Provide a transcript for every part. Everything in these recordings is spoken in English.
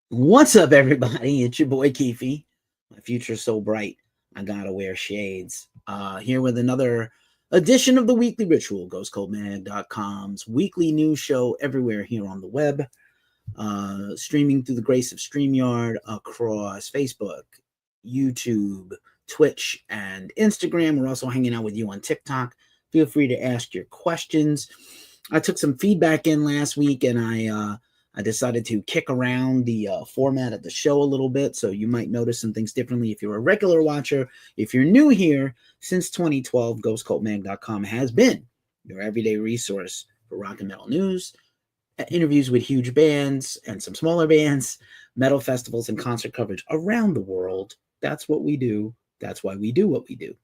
What's up, everybody? It's your boy Keefe. My future's so bright, I gotta wear shades. Here with another edition of the Weekly Ritual, GhostColdMag.com's weekly news show everywhere here on the web. Streaming through the grace of StreamYard across Facebook, YouTube, Twitch, and Instagram. We're also hanging out with you on TikTok. Feel free to ask your questions. I took some feedback in last week, and I decided to kick around the format of the show a little bit, so you might notice some things differently if you're a regular watcher. If you're new here, since 2012, GhostColdMag.com has been your everyday resource for rock and metal news, interviews with huge bands and some smaller bands, metal festivals and concert coverage around the world. That's what we do. That's why we do what we do.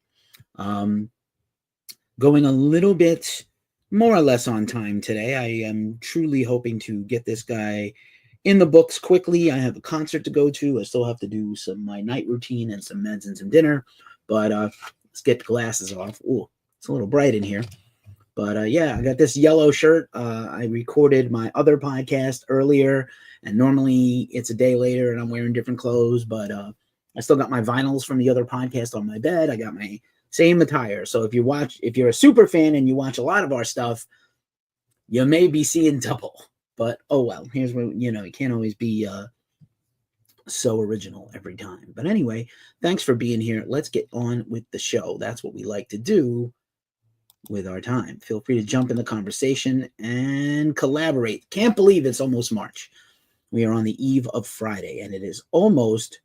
Going a little bit more or less on time today. I am truly hoping to get this guy in the books quickly. I have a concert to go to. I still have to do my night routine and some meds and some dinner. But let's get the glasses off. Ooh, it's a little bright in here. But yeah, I got this yellow shirt. I recorded my other podcast earlier, and normally it's a day later and I'm wearing different clothes. But I still got my vinyls from the other podcast on my bed. I got my same attire. So if you're a super fan and you watch a lot of our stuff, you may be seeing double. But oh well, here's where, it can't always be so original every time. But anyway, thanks for being here. Let's get on with the show. That's what we like to do with our time. Feel free to jump in the conversation and collaborate. Can't believe it's almost March. We are on the eve of Friday, and it is almost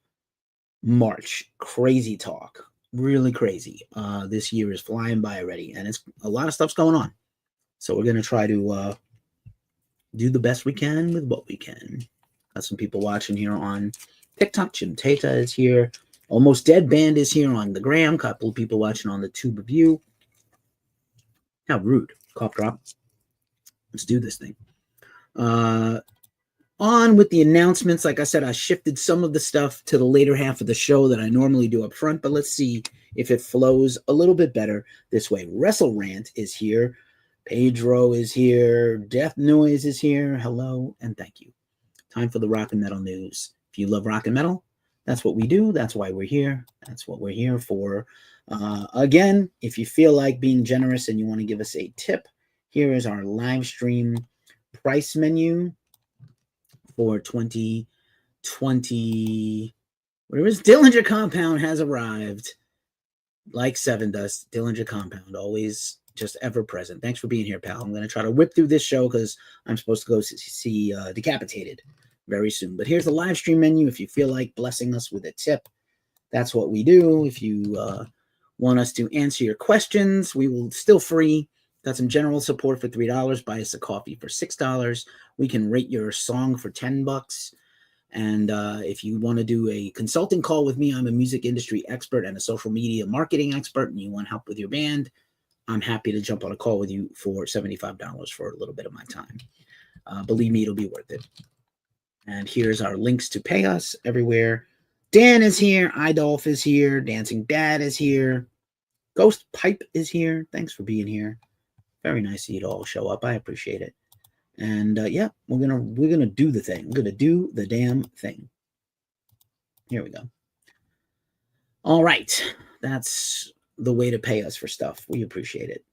March. Crazy talk. Really crazy. This year is flying by already, and it's a lot of stuff's going on. So we're going to try to do the best we can with what we can. Got some people watching here on TikTok. Jim Tata is here. Almost Dead Band is here on the gram. Couple of people watching on the Tube of You. How rude. Cough drop. Let's do this thing. On with the announcements. Like I said, I shifted some of the stuff to the later half of the show that I normally do up front, but let's see if it flows a little bit better this way. Wrestle Rant is here. Pedro is here. Death Noise is here. Hello and thank you. Time for the rock and metal news. If you love rock and metal, that's what we do. That's why we're here. That's what we're here for. Again, if you feel like being generous and you want to give us a tip, here is our live stream price menu for 2020. Where is Dillinger Compound has arrived. Like Seven Dust, Dillinger Compound, always just ever present. Thanks for being here, pal. I'm going to try to whip through this show because I'm supposed to go see Decapitated very soon. But here's the live stream menu. If you feel like blessing us with a tip, that's what we do. If you want us to answer your questions, we will still free. Got some general support for $3. Buy us a coffee for $6. We can rate your song for $10. And if you want to do a consulting call with me, I'm a music industry expert and a social media marketing expert, and you want help with your band, I'm happy to jump on a call with you for $75 for a little bit of my time. Believe me, it'll be worth it. And here's our links to pay us everywhere. Dan is here. Eidolf is here. Dancing Dad is here. Ghost Pipe is here. Thanks for being here. Very nice of you to all show up. I appreciate it. And yeah, we're gonna do the thing. We're gonna do the damn thing. Here we go. All right, that's the way to pay us for stuff. We appreciate it.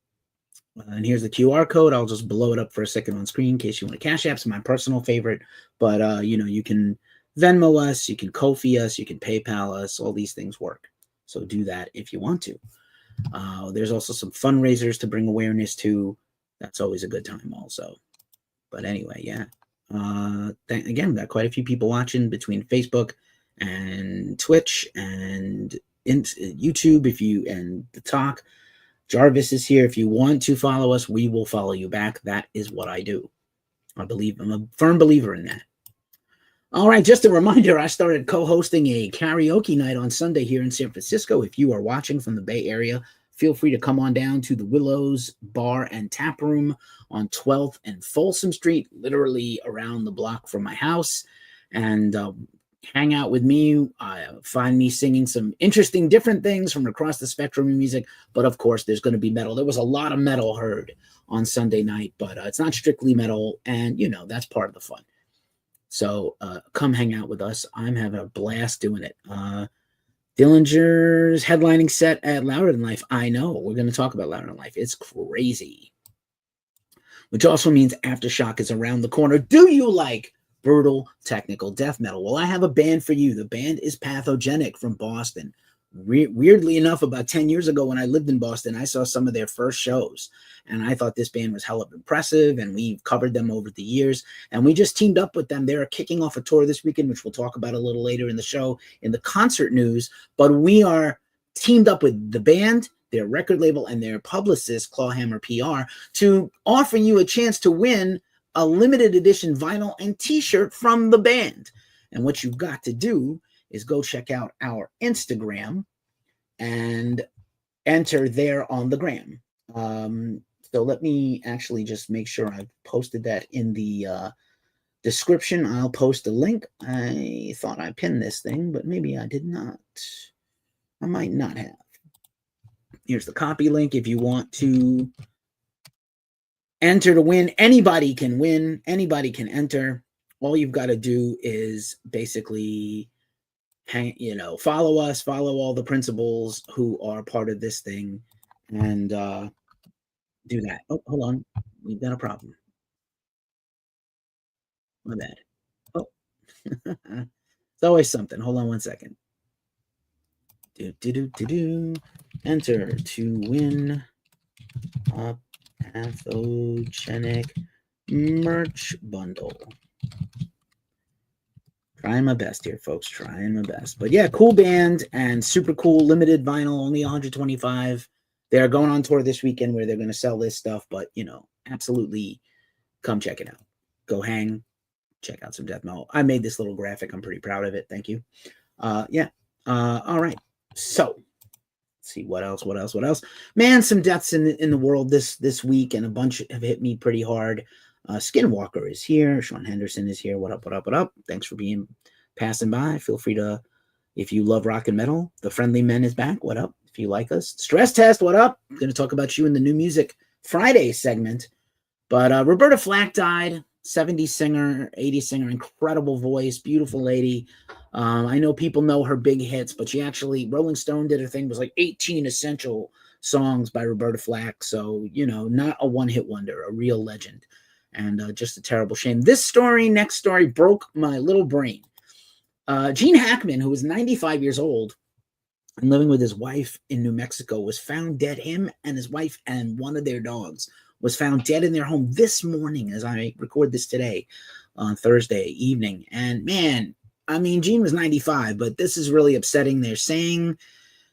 And here's the QR code. I'll just blow it up for a second on screen in case you want to cash app. It's my personal favorite, but you can Venmo us, you can Ko-fi us, you can PayPal us. All these things work. So do that if you want to. There's also some fundraisers to bring awareness to. That's always a good time also. But anyway, yeah. Again, we got quite a few people watching between Facebook and Twitch and YouTube and the talk. Jarvis is here. If you want to follow us, we will follow you back. That is what I do. I'm a firm believer in that. All right, just a reminder, I started co-hosting a karaoke night on Sunday here in San Francisco. If you are watching from the Bay Area, feel free to come on down to the Willows Bar and Tap Room on 12th and Folsom Street, literally around the block from my house, and hang out with me. Find me singing some interesting different things from across the spectrum of music, but of course there's going to be metal. There was a lot of metal heard on Sunday night, but it's not strictly metal, and that's part of the fun. So come hang out with us. I'm having a blast doing it. Dillinger's headlining set at Louder Than Life. I know. We're going to talk about Louder Than Life. It's crazy. Which also means Aftershock is around the corner. Do you like brutal technical death metal? Well, I have a band for you. The band is Pathogenic from Boston. Weirdly enough, about 10 years ago when I lived in Boston, I saw some of their first shows, and I thought this band was hella impressive, and we've covered them over the years, and we just teamed up with them. They're kicking off a tour this weekend, which we'll talk about a little later in the show in the concert news, but we are teamed up with the band, their record label, and their publicist, Clawhammer PR, to offer you a chance to win a limited edition vinyl and t-shirt from the band. And what you've got to do is go check out our Instagram and enter there on the gram. So let me actually just make sure I've posted that in the description. I'll post a link. I thought I pinned this thing, but maybe I did not. I might not have. Here's the copy link if you want to enter to win. Anybody can win. Anybody can enter. All you've got to do is basically follow us, follow all the principals who are part of this thing, and do that. Oh, hold on. We've got a problem. My bad. Oh, it's always something. Hold on one second. Enter to win a Pathogenic merch bundle. Trying my best here, folks. Trying my best. But yeah, cool band and super cool limited vinyl, only 125. They're going on tour this weekend where they're going to sell this stuff, but absolutely come check it out. Go hang, check out some death metal. I made this little graphic. I'm pretty proud of it. Thank you. All right. So let's see what else. Man, some deaths in the world this week, and a bunch have hit me pretty hard. Skinwalker is here. Sean Henderson is here. What up? Thanks for passing by. Feel free to, if you love rock and metal. The Friendly Men is back. What up? If you like us. Stress Test. What up? I'm going to talk about you in the New Music Friday segment. But Roberta Flack died. 70s singer, 80s singer, incredible voice, beautiful lady. I know people know her big hits, but she actually, Rolling Stone did a thing, was like 18 essential songs by Roberta Flack. So, not a one-hit wonder, a real legend. And just a terrible shame. This next story, broke my little brain. Gene Hackman, who was 95 years old and living with his wife in New Mexico, was found dead. Him and his wife and one of their dogs was found dead in their home this morning as I record this today on Thursday evening. And man, I mean, Gene was 95, but this is really upsetting. They're saying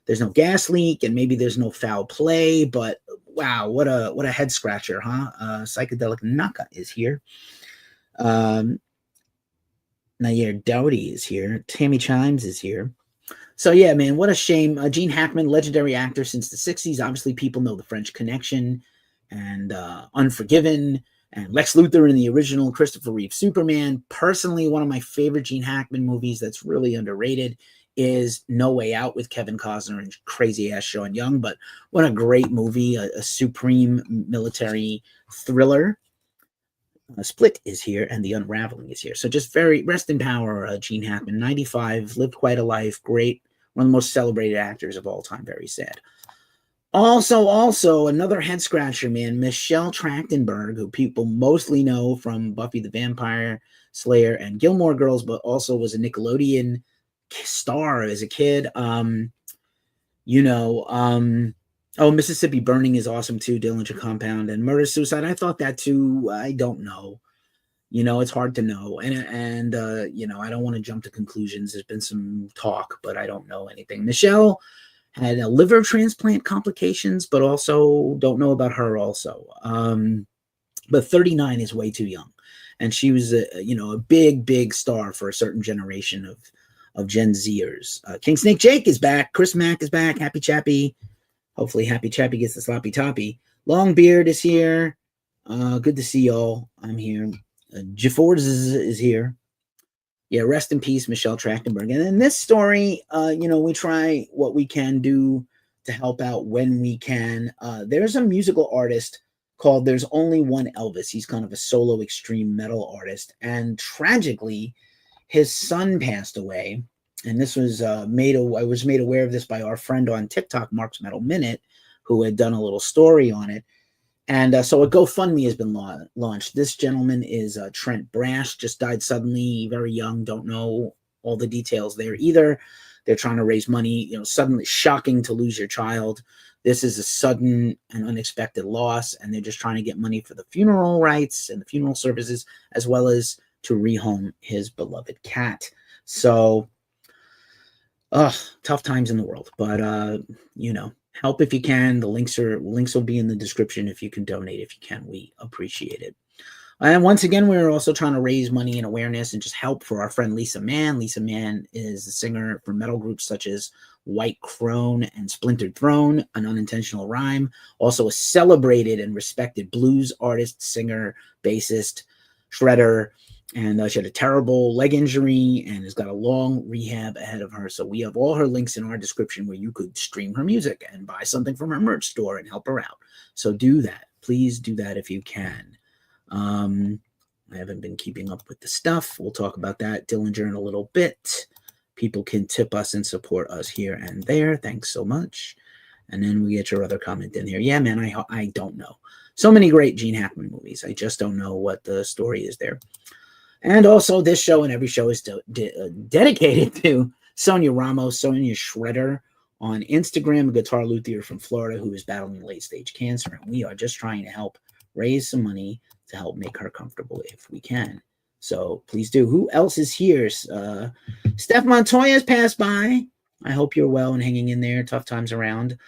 there's no gas leak and maybe there's no foul play, but wow, what a head scratcher, huh? Psychedelic Naka is here. Nair Dowdy is here. Tammy Chimes is here. So yeah, man, what a shame. Gene Hackman, legendary actor since the 60s. Obviously, people know The French Connection and Unforgiven and Lex Luthor in the original Christopher Reeve Superman. Personally, one of my favorite Gene Hackman movies that's really underrated is No Way Out with Kevin Costner and crazy-ass Sean Young. But what a great movie, a supreme military thriller. Split is here, and The Unraveling is here. So just very rest in power, Gene Hackman, 95, lived quite a life, great, one of the most celebrated actors of all time, very sad. Also, another head scratcher, man, Michelle Trachtenberg, who people mostly know from Buffy the Vampire Slayer and Gilmore Girls, but also was a Nickelodeon star as a kid. Mississippi Burning is awesome too, Dillinger Compound, and Murder Suicide. I thought that too. I don't know. It's hard to know. And I don't want to jump to conclusions. There's been some talk, but I don't know anything. Michelle had a liver transplant complications, but also don't know about her also. But 39 is way too young. And she was a big star for a certain generation of Gen Zers. King Snake Jake is back. Chris Mack is back. Happy Chappy. Hopefully Happy Chappy gets the sloppy toppy. Longbeard is here. Good to see y'all. I'm here. Jaffords is here. Yeah, rest in peace, Michelle Trachtenberg. And in this story, we try what we can do to help out when we can. There's a musical artist called There's Only One Elvis. He's kind of a solo extreme metal artist. And tragically, his son passed away. And this was I was made aware of this by our friend on TikTok, Mark's Metal Minute, who had done a little story on it. And so a GoFundMe has been launched. This gentleman is Trent Brash, just died suddenly, very young, don't know all the details there either. They're trying to raise money, suddenly shocking to lose your child. This is a sudden and unexpected loss, and they're just trying to get money for the funeral rites and the funeral services, as well as to rehome his beloved cat. So, tough times in the world, but help if you can. The links will be in the description if you can donate. If you can, we appreciate it. And once again, we're also trying to raise money and awareness and just help for our friend Lisa Mann. Lisa Mann is a singer for metal groups such as White Crone and Splintered Throne, An Unintentional Rhyme. Also a celebrated and respected blues artist, singer, bassist, shredder. And she had a terrible leg injury and has got a long rehab ahead of her. So we have all her links in our description where you could stream her music and buy something from her merch store and help her out. So do that. Please do that if you can. I haven't been keeping up with the stuff. We'll talk about that, Dillinger, in a little bit. People can tip us and support us here and there. Thanks so much. And then we get your other comment in here. Yeah, man, I don't know. So many great Gene Hackman movies. I just don't know what the story is there. And also this show and every show is dedicated to Sonia Ramos, Sonia Shredder on Instagram, a guitar luthier from Florida who is battling late-stage cancer. And we are just trying to help raise some money to help make her comfortable if we can. So please do. Who else is here? Steph Montoya has passed by. I hope you're well and hanging in there. Tough times around.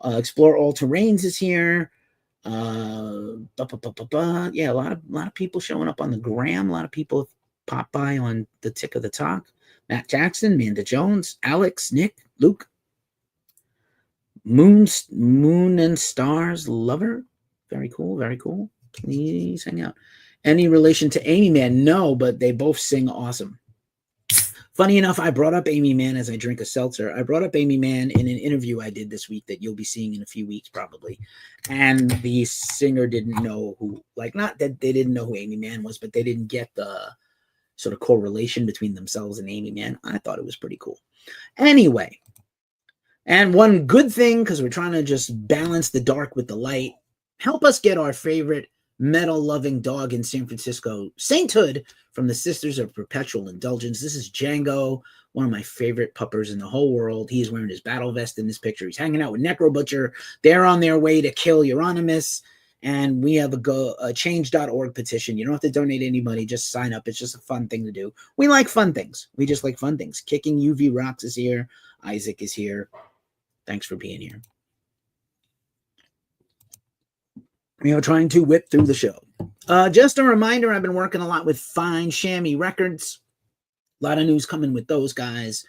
Explore All Terrains is here. Yeah, a lot of people showing up on the gram. A lot of people have popped by on the Tick of the Talk. Matt Jackson, Amanda Jones, Alex, Nick, Luke, Moon and Stars Lover. Very cool, very cool. Please hang out. Any relation to Amy Mann? No, but they both sing awesome. Funny enough, I brought up Amy Mann as I drink a seltzer. I brought up Amy Mann in an interview I did this week that you'll be seeing in a few weeks probably. And the singer didn't know who, not that they didn't know who Amy Mann was, but they didn't get the sort of correlation between themselves and Amy Mann. I thought it was pretty cool. Anyway, and one good thing, because we're trying to just balance the dark with the light, help us get our favorite metal-loving dog in San Francisco, Sainthood, from the Sisters of Perpetual Indulgence. This is Django, one of my favorite puppers in the whole world. He's wearing his battle vest in this picture. He's hanging out with Necro Butcher. They're on their way to kill Euronymous, and we have a change.org petition. You don't have to donate any money. Just sign up. It's just a fun thing to do. We like fun things. We just like fun things. Kicking UV Rocks is here. Isaac is here. Thanks for being here. We are trying to whip through the show. Just a reminder, I've been working a lot with Fine Chamois Records. A lot of news coming with those guys.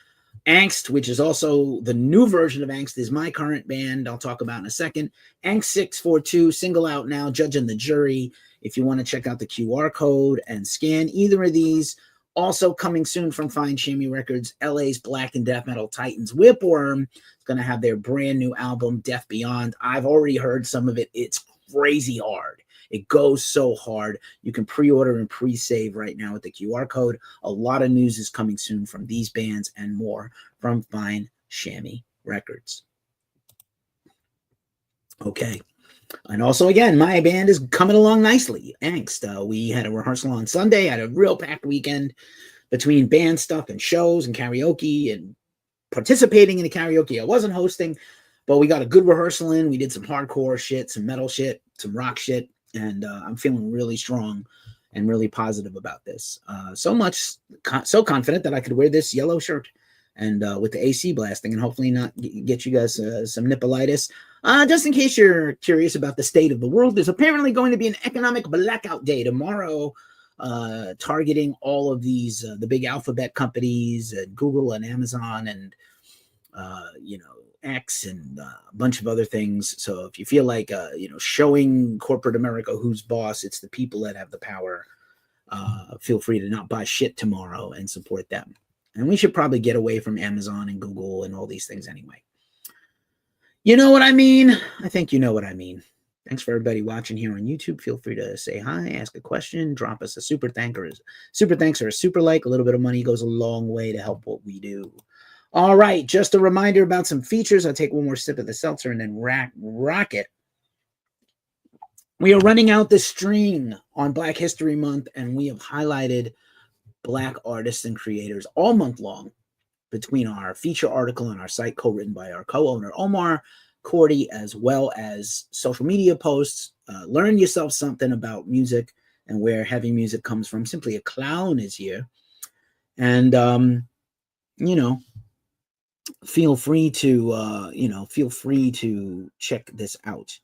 Angst, which is also the new version of Angst, is my current band. I'll talk about in a second. Angst 642, single out now, Judge and the Jury. If you want to check out the QR code and scan either of these. Also coming soon from Fine Chamois Records, LA's Black and Death Metal Titans, Whipworm, is going to have their brand new album, Death Beyond. I've already heard some of it. It's crazy hard. It goes so hard. You can pre-order and pre-save right now with the QR code. A lot of news is coming soon from these bands and more from Fine Chamois Records. Okay. And also, again, my band is coming along nicely. Angst. We had a rehearsal on Sunday. I had a real packed weekend between band stuff and shows and karaoke and participating in the karaoke I wasn't hosting. But we got a good rehearsal in. We did some hardcore shit, some metal shit, some rock shit. And I'm feeling really strong and really positive about this. So confident that I could wear this yellow shirt and with the AC blasting and hopefully not get you guys some nippleitis. Just in case you're curious about the state of the world, there's apparently going to be an economic blackout day tomorrow, targeting all of these, the big alphabet companies, Google and Amazon and, X and a bunch of other things. So if you feel like, showing corporate America who's boss, it's the people that have the power. Feel free to not buy shit tomorrow and support them. And we should probably get away from Amazon and Google and all these things anyway. You know what I mean? I think you know what I mean. Thanks for everybody watching here on YouTube. Feel free to say hi, ask a question, drop us a super thanks or a super like. A little bit of money goes a long way to help what we do. All right, just a reminder about some features. I'll take one more sip of the seltzer and then rock it. We are running out the string on Black History Month, and we have highlighted Black artists and creators all month long between our feature article on our site, co-written by our co-owner, Omar Cordy, as well as social media posts. Learn yourself something about music and where heavy music comes from. Simply a Clown is here. And, feel free to check this out.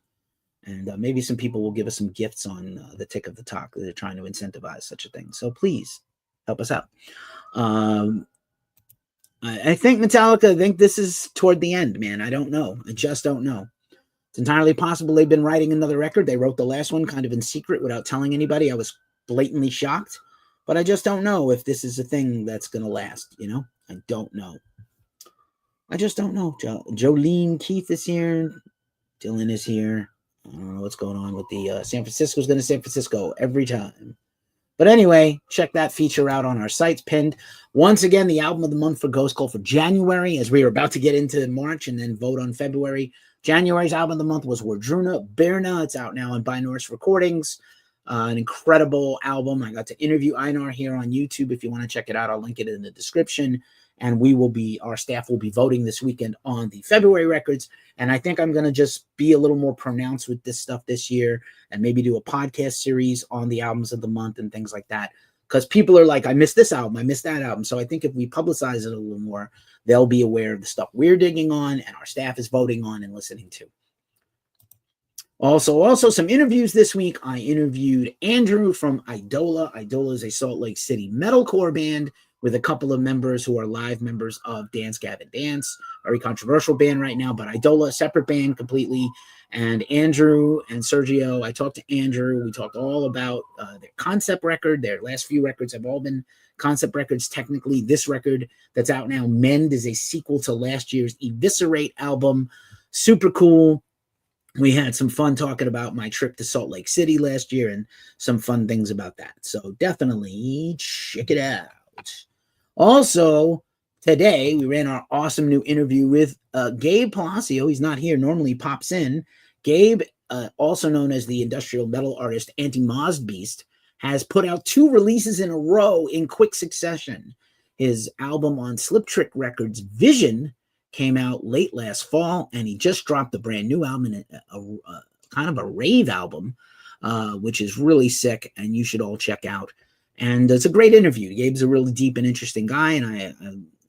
And maybe some people will give us some gifts on the tick of the talk. They're trying to incentivize such a thing. So please help us out. I think Metallica, I think this is toward the end, man. I don't know. I just don't know. It's entirely possible they've been writing another record. They wrote the last one kind of in secret without telling anybody. I was blatantly shocked. But I just don't know if this is a thing that's going to last, I don't know. I just don't know. Jolene Keith is here. Dylan is here. I don't know what's going on with the San Francisco's going to San Francisco every time. But anyway, check that feature out on our sites, pinned. Once again, the album of the month for Ghost Cult for January, as we are about to get into March and then vote on February. January's album of the month was Wardruna Berna. It's out now on Binoris Recordings. An incredible album. I got to interview Einar here on YouTube. If you want to check it out, I'll link it in the description. And our staff will be voting this weekend on the February records. And I think I'm going to just be a little more pronounced with this stuff this year and maybe do a podcast series on the albums of the month and things like that. Because people are like, I missed this album, I missed that album. So I think if we publicize it a little more, they'll be aware of the stuff we're digging on and our staff is voting on and listening to. Also some interviews this week. I interviewed Andrew from Eidola. Eidola is a Salt Lake City metalcore band with a couple of members who are live members of Dance Gavin Dance. Very controversial band right now, but Eidola, separate band completely. And Andrew and Sergio, I talked to Andrew. We talked all about their concept record. Their last few records have all been concept records. Technically, this record that's out now, Mend, is a sequel to last year's Eviscerate album. Super cool. We had some fun talking about my trip to Salt Lake City last year and some fun things about that. So definitely check it out. Also, today we ran our awesome new interview with Gabe Palacio. He's not here. Normally he pops in. Gabe, also known as the industrial metal artist AntiMozdeBeast, has put out 2 releases in a row in quick succession. His album on Slip Trick Records, Vision, came out late last fall, and he just dropped a brand new album, a kind of a rave album, which is really sick, and you should all check out. And it's a great interview. Gabe's a really deep and interesting guy, and I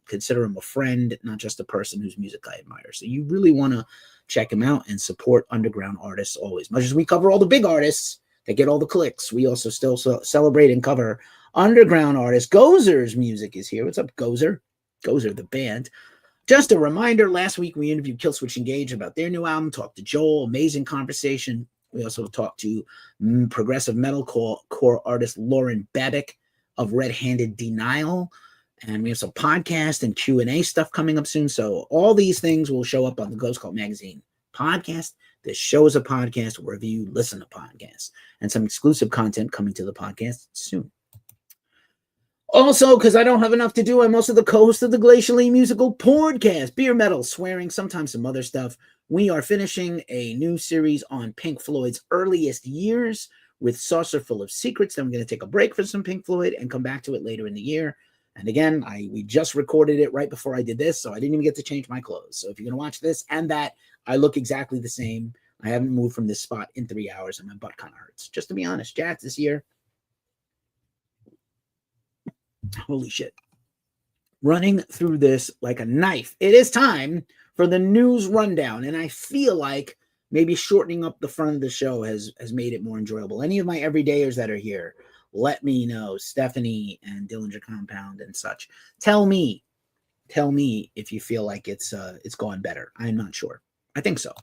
consider him a friend, not just a person whose music I admire. So you really want to check him out and support underground artists always. Much as we cover all the big artists that get all the clicks, we also still celebrate and cover underground artists. Gozer's music is here. What's up, Gozer? Gozer, the band. Just a reminder, last week we interviewed Killswitch Engage about their new album, talked to Joel, amazing conversation. We also talked to progressive metalcore artist Lauren Babick of Red Handed Denial. And we have some podcast and Q&A stuff coming up soon. So all these things will show up on the Ghost Cult Magazine podcast. This show is a podcast wherever you listen to podcasts. And some exclusive content coming to the podcast soon. Also, because I don't have enough to do, I'm also the co-host of the Glacially musical podcast, beer, metal, swearing, sometimes some other stuff. We are finishing a new series on Pink Floyd's earliest years with Saucer Full of Secrets. Then we're going to take a break for some Pink Floyd and come back to it later in the year. And again, we just recorded it right before I did this, so I didn't even get to change my clothes. So if you're going to watch this and that, I look exactly the same. I haven't moved from this spot in 3 hours, and my butt kind of hurts. Just to be honest, Jack, this year, holy shit. Running through this like a knife. It is time for the news rundown, and I feel like maybe shortening up the front of the show has made it more enjoyable. Any of my everydayers that are here, let me know. Stephanie and Dillinger Compound and such. Tell me if you feel like it's gone better. I'm not sure. I think so.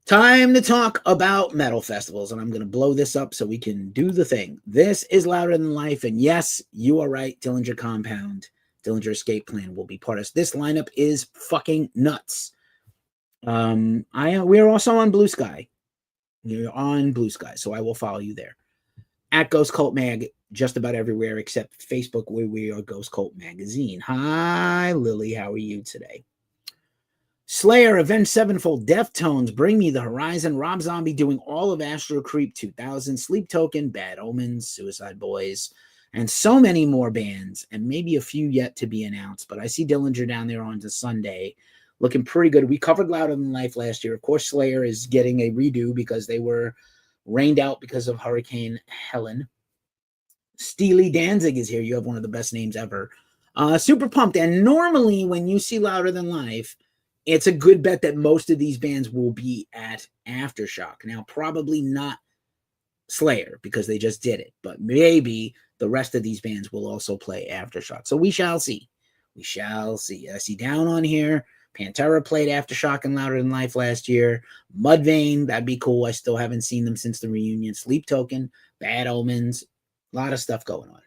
Time to talk about metal festivals, and I'm going to blow this up so we can do the thing. This is Louder Than Life, and yes, you are right, Dillinger Compound, Dillinger Escape Plan will be part of this. This lineup is fucking nuts. We are also on Blue Sky. You're on Blue Sky, so I will follow you there. At Ghost Cult Mag, just about everywhere except Facebook, where we are Ghost Cult Magazine. Hi, Lily. How are you today? Slayer, Avenged Sevenfold, Deftones, Bring Me the Horizon, Rob Zombie doing all of Astro Creep 2000, Sleep Token, Bad Omens, Suicide Boys, and so many more bands, and maybe a few yet to be announced. But I see Dillinger down there on to Sunday, looking pretty good. We covered Louder Than Life last year. Of course, Slayer is getting a redo because they were rained out because of Hurricane Helen. Steely Danzig is here. You have one of the best names ever. Super pumped. And normally when you see Louder Than Life, it's a good bet that most of these bands will be at Aftershock. Now, probably not Slayer because they just did it, but maybe the rest of these bands will also play Aftershock. So we shall see. We shall see. I see Down on here. Pantera played Aftershock and Louder Than Life last year. Mudvayne, that'd be cool. I still haven't seen them since the reunion. Sleep Token, Bad Omens, a lot of stuff going on.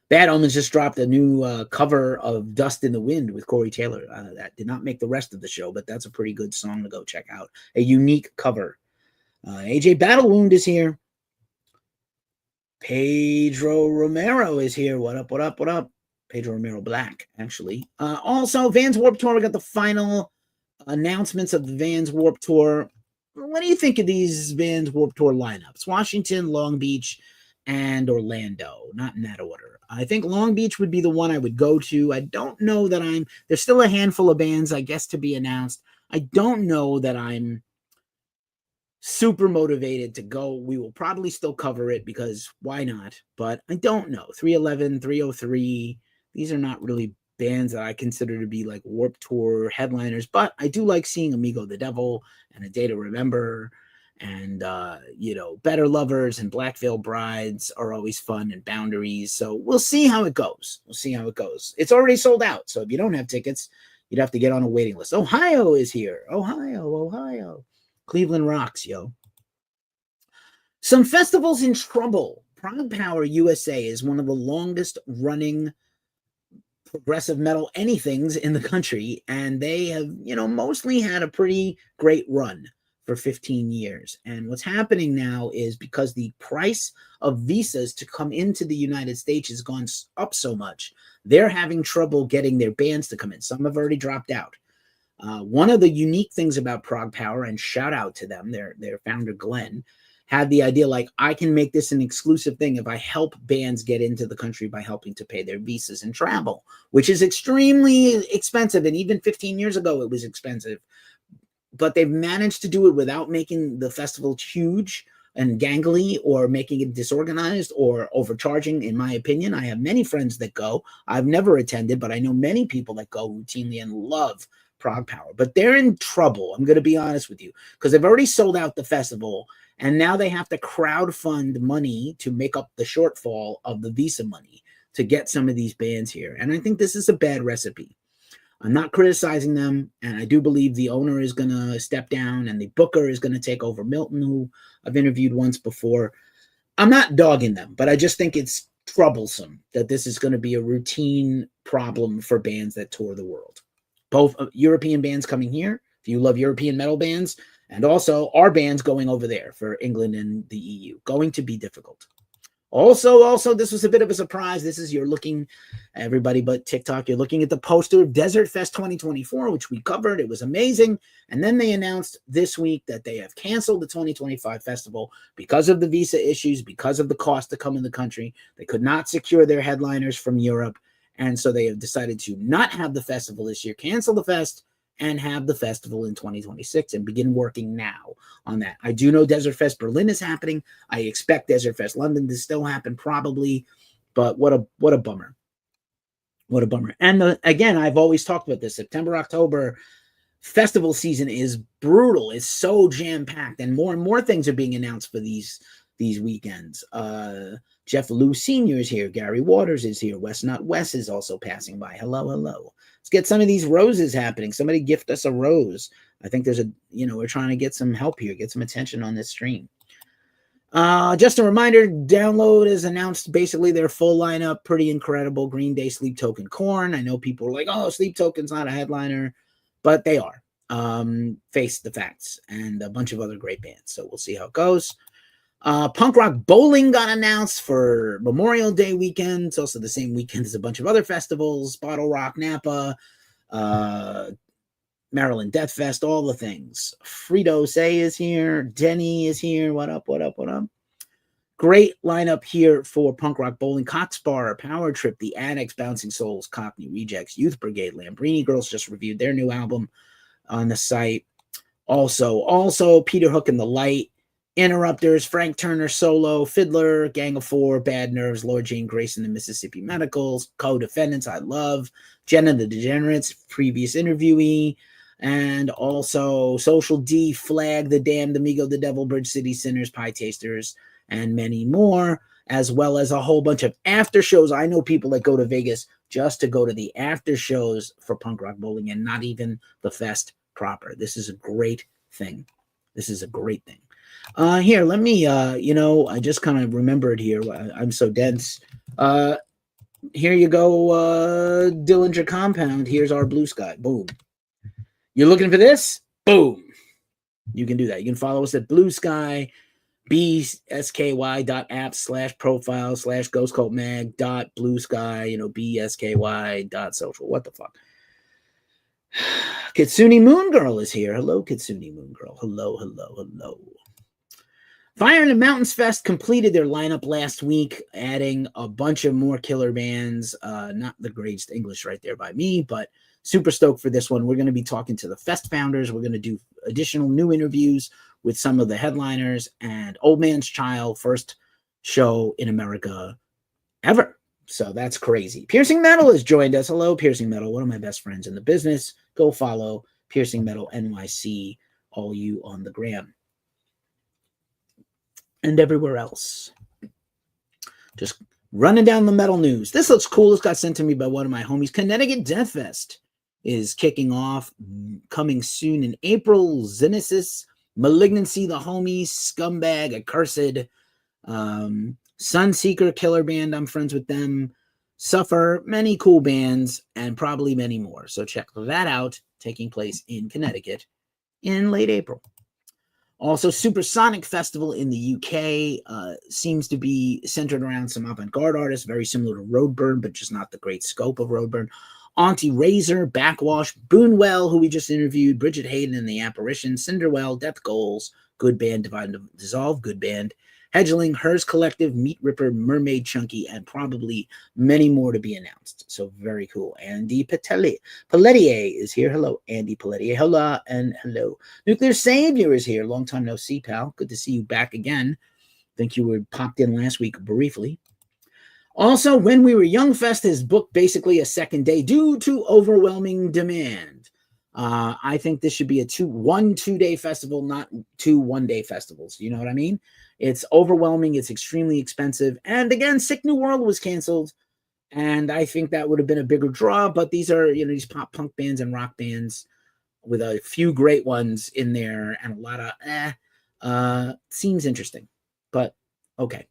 Bad Omens just dropped a new cover of Dust in the Wind with Corey Taylor. That did not make the rest of the show, but that's a pretty good song to go check out. A unique cover. AJ Battle Wound is here. Pedro Romero is here. What up, what up, what up? Pedro Romero Black, actually. Also, Vans Warped Tour. We got the final announcements of the Vans Warped Tour. What do you think of these Vans Warped Tour lineups? Washington, Long Beach, and Orlando. Not in that order. I think Long Beach would be the one I would go to. I don't know that there's still a handful of bands, I guess, to be announced. I don't know that I'm super motivated to go. We will probably still cover it because why not? But I don't know. 311, 303, these are not really bands that I consider to be like Warped Tour headliners, but I do like seeing Amigo the Devil and A Day to Remember. And, Better Lovers and Black Veil Brides are always fun, and Boundaries. So we'll see how it goes. We'll see how it goes. It's already sold out. So if you don't have tickets, you'd have to get on a waiting list. Ohio is here. Ohio. Cleveland rocks, yo. Some festivals in trouble. ProgPower USA is one of the longest running progressive metal anythings in the country. And they have, mostly had a pretty great run for 15 years. And what's happening now is because the price of visas to come into the United States has gone up so much, they're having trouble getting their bands to come in. Some have already dropped out. One of the unique things about ProgPower, and shout out to them, their founder, Glenn, had the idea like, I can make this an exclusive thing if I help bands get into the country by helping to pay their visas and travel, which is extremely expensive. And even 15 years ago, it was expensive. But they've managed to do it without making the festival huge and gangly or making it disorganized or overcharging, in my opinion. I have many friends that go. I've never attended, but I know many people that go routinely and love ProgPower. But they're in trouble, I'm going to be honest with you, because they've already sold out the festival, and now they have to crowdfund money to make up the shortfall of the visa money to get some of these bands here. And I think this is a bad recipe. I'm not criticizing them, and I do believe the owner is going to step down and the booker is going to take over. Milton, who I've interviewed once before. I'm not dogging them, but I just think it's troublesome that this is going to be a routine problem for bands that tour the world. Both European bands coming here, if you love European metal bands, and also our bands going over there for England and the EU. Going to be difficult. Also, this was a bit of a surprise. You're looking, everybody but TikTok, you're looking at the poster of Desertfest 2024, which we covered. It was amazing. And then they announced this week that they have canceled the 2025 festival because of the visa issues, because of the cost to come in the country. They could not secure their headliners from Europe. And so they have decided to not have the festival this year, cancel the fest, and have the festival in 2026 and begin working now on that. I do know Desertfest Berlin is happening. I expect Desertfest London to still happen probably, but what a bummer. What a bummer. And again, I've always talked about this. September, October festival season is brutal. It's so jam-packed, and more things are being announced for these weekends. Jeff Lou Sr. is here. Gary Waters is here. Wes Not Wes is also passing by. Hello. Let's get some of these roses happening. Somebody gift us a rose. I think there's we're trying to get some help here, get some attention on this stream. Just a reminder, Download has announced basically their full lineup. Pretty incredible. Green Day, Sleep Token, Korn. I know people are like, oh, Sleep Token's not a headliner, but they are. Face the Facts, and a bunch of other great bands. So we'll see how it goes. Punk Rock Bowling got announced for Memorial Day weekend. It's also the same weekend as a bunch of other festivals. Bottle Rock Napa, Maryland Death Fest, all the things. Frito Say is here. Denny is here. What up, what up, what up? Great lineup here for Punk Rock Bowling. Cox Bar, Power Trip, The Addicts, Bouncing Souls, Cockney Rejects, Youth Brigade, Lambrini Girls just reviewed their new album on the site. Also Peter Hook and the Light, Interrupters, Frank Turner Solo, Fiddler, Gang of Four, Bad Nerves, Lord Jane Grace and the Mississippi Medicals, Co-Defendants, I Love, Jenna the Degenerates, previous interviewee, and also Social D, Flag, The Damned, Amigo, The Devil, Bridge City Sinners, Pie Tasters, and many more, as well as a whole bunch of after shows. I know people that go to Vegas just to go to the after shows for Punk Rock Bowling and not even the fest proper. This is a great thing. This is a great thing. Here, let me, I just kind of remembered here. I'm so dense. Here you go, Dillinger Compound. Here's our Blue Sky. Boom. You're looking for this? Boom. You can do that. You can follow us at Blue Sky, bsky.app/profile/ghostcultmag.bluesky, bsky.social. What the fuck? Kitsune Moon Girl is here. Hello, Kitsune Moon Girl. Hello, hello, hello. Fire in the Mountains Fest completed their lineup last week, adding a bunch of more killer bands. Not the greatest English right there by me, but super stoked for this one. We're going to be talking to the fest founders. We're going to do additional new interviews with some of the headliners, and Old Man's Child, first show in America ever. So that's crazy. Piercing Metal has joined us. Hello, Piercing Metal, one of my best friends in the business. Go follow Piercing Metal NYC, all you on the gram. And everywhere else. Just running down the metal news. This looks cool. This got sent to me by one of my homies. Connecticut Death Fest is kicking off, coming soon in April. Xenesis, Malignancy, The Homies, Scumbag, Accursed, Sunseeker, killer band. I'm friends with them. Suffer, many cool bands, and probably many more. So check that out, taking place in Connecticut in late April. Also, Supersonic Festival in the UK seems to be centered around some avant-garde artists, very similar to Roadburn, but just not the great scope of Roadburn. Auntie Razor, Backwash, Boonwell, who we just interviewed, Bridget Hayden and the Apparition, Cinderwell, Death Goals, good band, Divide and Dissolve, good band, Hedgeling, Hers Collective, Meat Ripper, Mermaid Chunky, and probably many more to be announced. So very cool. Andy Pelletier is here. Hello, Andy Pelletier. Hello, and hello. Nuclear Savior is here. Long time no see, pal. Good to see you back again. Think you were popped in last week briefly. Also, When We Were Young Fest has booked basically a second day due to overwhelming demand. I think this should be a 2-day festival, not 2 one-day festivals. You know what I mean? It's overwhelming. It's extremely expensive. And again, Sick New World was canceled. And I think that would have been a bigger draw. But these are, these pop punk bands and rock bands with a few great ones in there and a lot of seems interesting. But okay.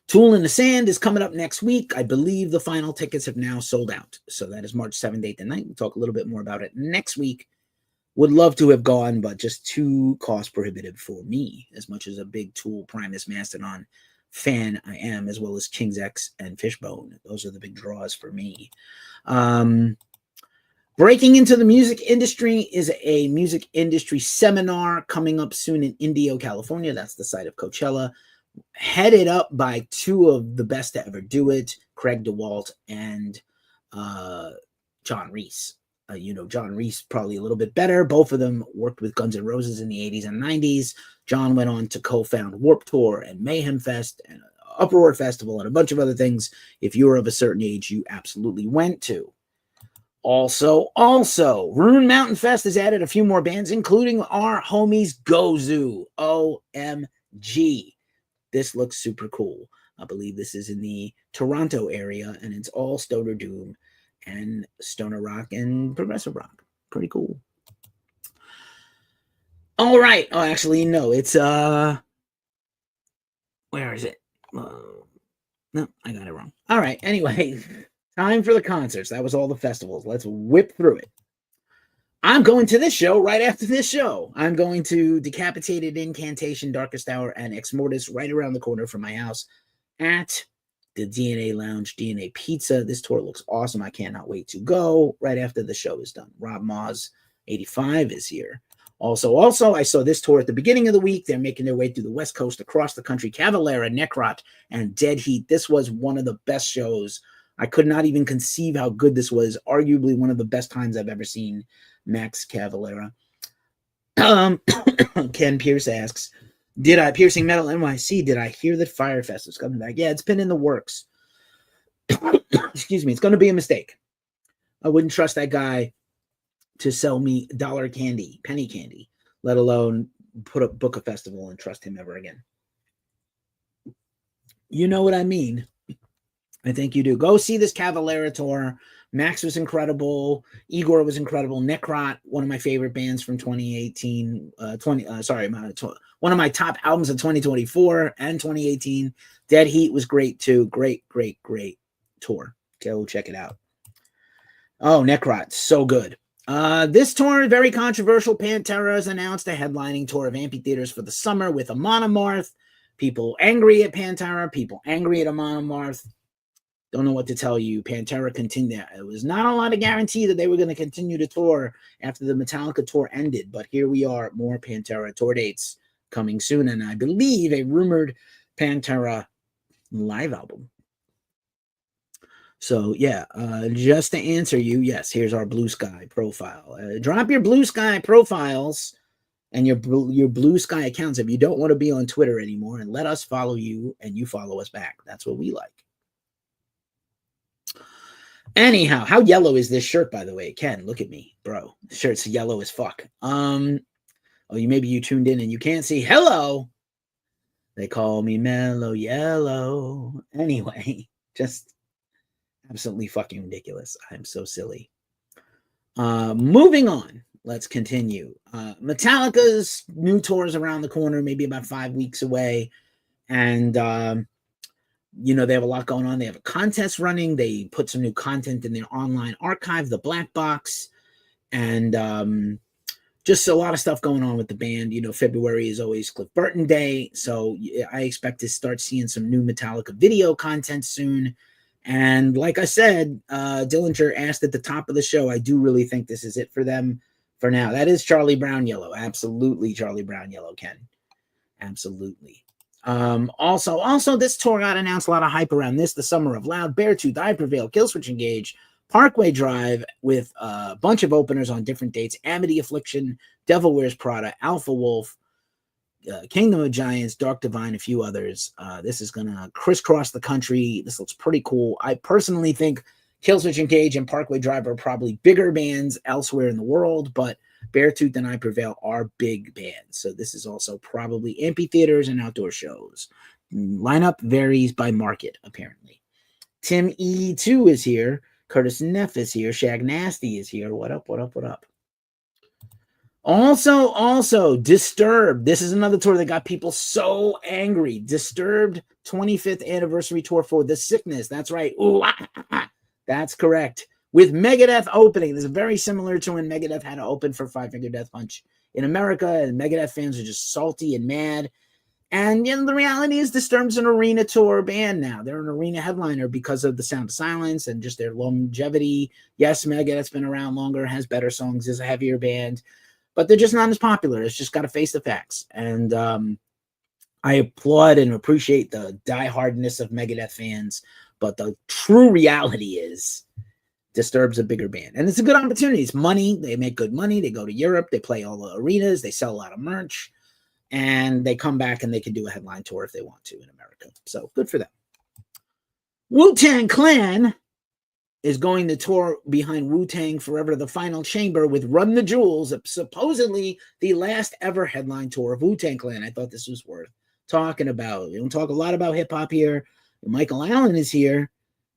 Tool in the Sand is coming up next week. I believe the final tickets have now sold out. So that is March 7th, 8th, and 9th. We'll talk a little bit more about it next week. Would love to have gone, but just too cost prohibitive for me, as much as a big Tool Primus Mastodon fan I am, as well as King's X and Fishbone. Those are the big draws for me. Breaking into the music industry is a music industry seminar coming up soon in Indio, California. That's the site of Coachella. Headed up by 2 of the best to ever do it, Craig DeWalt and John Reese. John Reese probably a little bit better. Both of them worked with Guns N' Roses in the 80s and 90s. John went on to co-found Warped Tour and Mayhem Fest and Uproar Festival and a bunch of other things. If you were of a certain age, you absolutely went to. Also, Rhune Mountain Fest has added a few more bands, including our homies Gozu. OMG. This looks super cool. I believe this is in the Toronto area, and it's all Stoner Doom and Stoner Rock and Progressive Rock. Pretty cool. All right. Oh, actually, no. It's, where is it? No, I got it wrong. All right. Anyway, time for the concerts. That was all the festivals. Let's whip through it. I'm going to this show right after this show. I'm going to Decapitated, Incantation, Darkest Hour, and Ex Mortis right around the corner from my house at the DNA Lounge, DNA Pizza. This tour looks awesome. I cannot wait to go right after the show is done. Rob Moz 85 is here. Also, I saw this tour at the beginning of the week. They're making their way through the West Coast, across the country. Cavalera, Necrot, and Dead Heat. This was one of the best shows. I could not even conceive how good this was. Arguably one of the best times I've ever seen Max Cavalera. Ken Pierce asks, Piercing Metal NYC, did I hear that Firefest is coming back? Yeah, it's been in the works. Excuse me. It's going to be a mistake. I wouldn't trust that guy to sell me penny candy, let alone book a festival and trust him ever again. You know what I mean? I think you do. Go see this Cavalera tour. Max was incredible. Igor was incredible. Necrot, one of my favorite bands from 2018. One of my top albums of 2024 and 2018. Dead Heat was great too. Great tour. Go check it out. Oh, Necrot, so good. This tour, very controversial. Pantera has announced a headlining tour of amphitheaters for the summer with Amon Amarth. People angry at Pantera. People angry at Amon Amarth. Don't know what to tell you. Pantera continued. It was not a lot of guarantee that they were going to continue to tour after the Metallica tour ended, but here we are, more Pantera tour dates coming soon, and I believe a rumored Pantera live album. So, yeah, just to answer you, yes, here's our Blue Sky profile. Drop your Blue Sky profiles and your Blue Sky accounts if you don't want to be on Twitter anymore, and let us follow you and you follow us back. That's what we like. Anyhow, how yellow is this shirt, by the way? Ken, look at me, bro. The shirt's yellow as fuck. Maybe you tuned in and you can't see. Hello. They call me Mellow Yellow. Anyway, just absolutely fucking ridiculous. I'm so silly. Moving on. Let's continue. Metallica's new tour is around the corner, maybe about 5 weeks away. And, they have a lot going on. They have a contest running. They put some new content in their online archive, the Black Box. And just a lot of stuff going on with the band. February is always Cliff Burton Day. So I expect to start seeing some new Metallica video content soon. And like I said, Dillinger asked at the top of the show, I do really think this is it for them for now. That is Charlie Brown Yellow. Absolutely Charlie Brown Yellow, Ken. Absolutely. Also, this tour got announced, a lot of hype around this. The Summer of Loud, Beartooth, I Prevail, Killswitch Engage, Parkway Drive, with a bunch of openers on different dates. Amity Affliction, Devil Wears Prada, Alpha Wolf, Kingdom of Giants, Dark Divine, a few others. This is going to crisscross the country. This looks pretty cool. I personally think Killswitch Engage and Parkway Drive are probably bigger bands elsewhere in the world, but Beartooth and I Prevail are big bands. So this is also probably amphitheaters and outdoor shows. Lineup varies by market, apparently. Tim E2 is here. Curtis Neff is here. Shag Nasty is here. What up? Also, Disturbed. This is another tour that got people so angry. Disturbed 25th anniversary tour for The Sickness. That's right. Ooh, that's correct. With Megadeth opening. This is very similar to when Megadeth had to open for Five Finger Death Punch in America, and Megadeth fans are just salty and mad. And the reality is Disturbed's an arena tour band now. They're an arena headliner because of the Sound of Silence and just their longevity. Yes, Megadeth's been around longer, has better songs, is a heavier band, but they're just not as popular. It's just got to face the facts. And I applaud and appreciate the diehardness of Megadeth fans, but the true reality is Disturbed's a bigger band. And it's a good opportunity. It's money. They make good money. They go to Europe. They play all the arenas. They sell a lot of merch. And they come back and they can do a headline tour if they want to in America. So good for them. Wu-Tang Clan is going to tour behind Wu-Tang Forever the Final Chamber with Run the Jewels, supposedly the last ever headline tour of Wu-Tang Clan. I thought this was worth talking about. We don't talk a lot about hip-hop here. Michael Allen is here.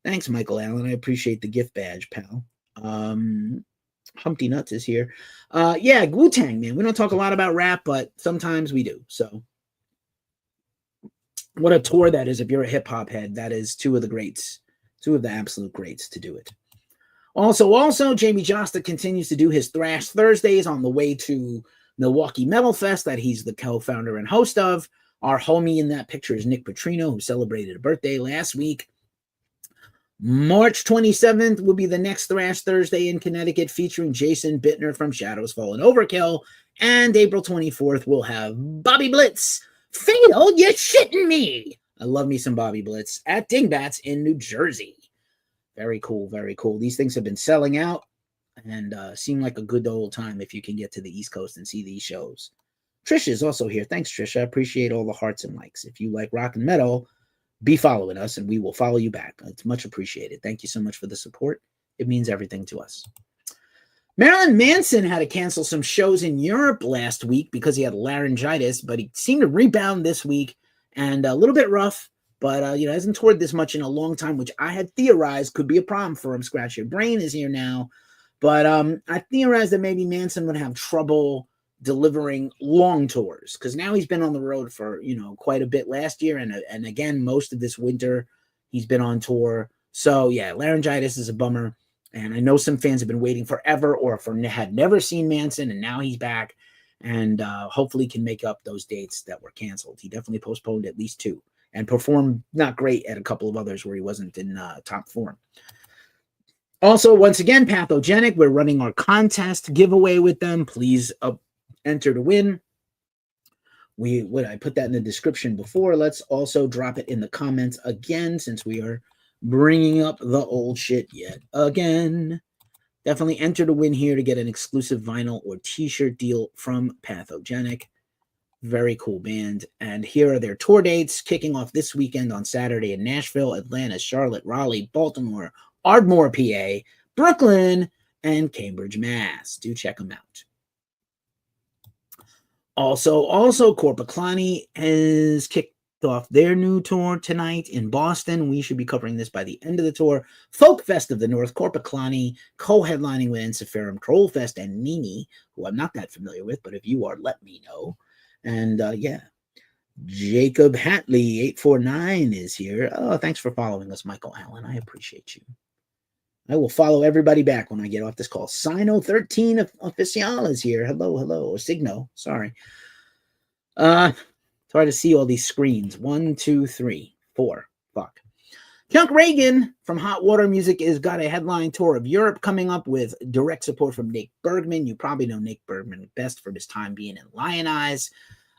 Thanks, Michael Allen. I appreciate the gift badge, pal. Humpty Nuts is here. Wu-Tang, man. We don't talk a lot about rap, but sometimes we do. So what a tour that is. If you're a hip-hop head, that is two of the greats, two of the absolute greats to do it. Also, Jamie Josta continues to do his Thrash Thursdays on the way to Milwaukee Metal Fest that he's the co-founder and host of. Our homie in that picture is Nick Petrino, who celebrated a birthday last week. March 27th will be the next Thrash Thursday in Connecticut featuring Jason Bittner from Shadows Fall and Overkill. And April 24th, we'll have Bobby Blitz. Fatal, you're shitting me. I love me some Bobby Blitz at Dingbats in New Jersey. Very cool, very cool. These things have been selling out and seem like a good old time if you can get to the East Coast and see these shows. Trisha is also here. Thanks, Trisha. I appreciate all the hearts and likes. If you like rock and metal, be following us and we will follow you back. It's much appreciated. Thank you so much for the support. It means everything to us. Marilyn Manson had to cancel some shows in Europe last week because he had laryngitis, but he seemed to rebound this week and a little bit rough, but hasn't toured this much in a long time, which I had theorized could be a problem for him. Scratch Your Brain is here now, but I theorized that maybe Manson would have trouble delivering long tours because now he's been on the road for quite a bit last year and again most of this winter he's been on tour. So yeah, laryngitis is a bummer, and I know some fans have been waiting forever or had never seen Manson, and now he's back and hopefully can make up those dates that were canceled. He definitely postponed at least 2 and performed not great at a couple of others where he wasn't in top form. Also, once again, Pathogenic, we're running our contest giveaway with them. Please enter to win. I put that in the description before. Let's also drop it in the comments again since we are bringing up the old shit yet again. Definitely enter to win here to get an exclusive vinyl or t-shirt deal from Pathogenic. Very cool band. And here are their tour dates kicking off this weekend on Saturday in Nashville, Atlanta, Charlotte, Raleigh, Baltimore, Ardmore, PA, Brooklyn, and Cambridge, Mass. Do check them out. Also, Corpaclani has kicked off their new tour tonight in Boston. We should be covering this by the end of the tour. Folk Fest of the North, Corpaclani, co-headlining with Ensiferum, Trollfest, and Nini, who I'm not that familiar with, but if you are, let me know. And Jacob Hatley, 849 is here. Oh, thanks for following us, Michael Allen. I appreciate you. I will follow everybody back when I get off this call. Sino13 Official is here. Hello. Or Signo. Sorry. It's hard to see all these screens. 1, 2, 3, 4. Fuck. Chuck Reagan from Hot Water Music has got a headline tour of Europe coming up with direct support from Nick Bergman. You probably know Nick Bergman best from his time being in Lion Eyes.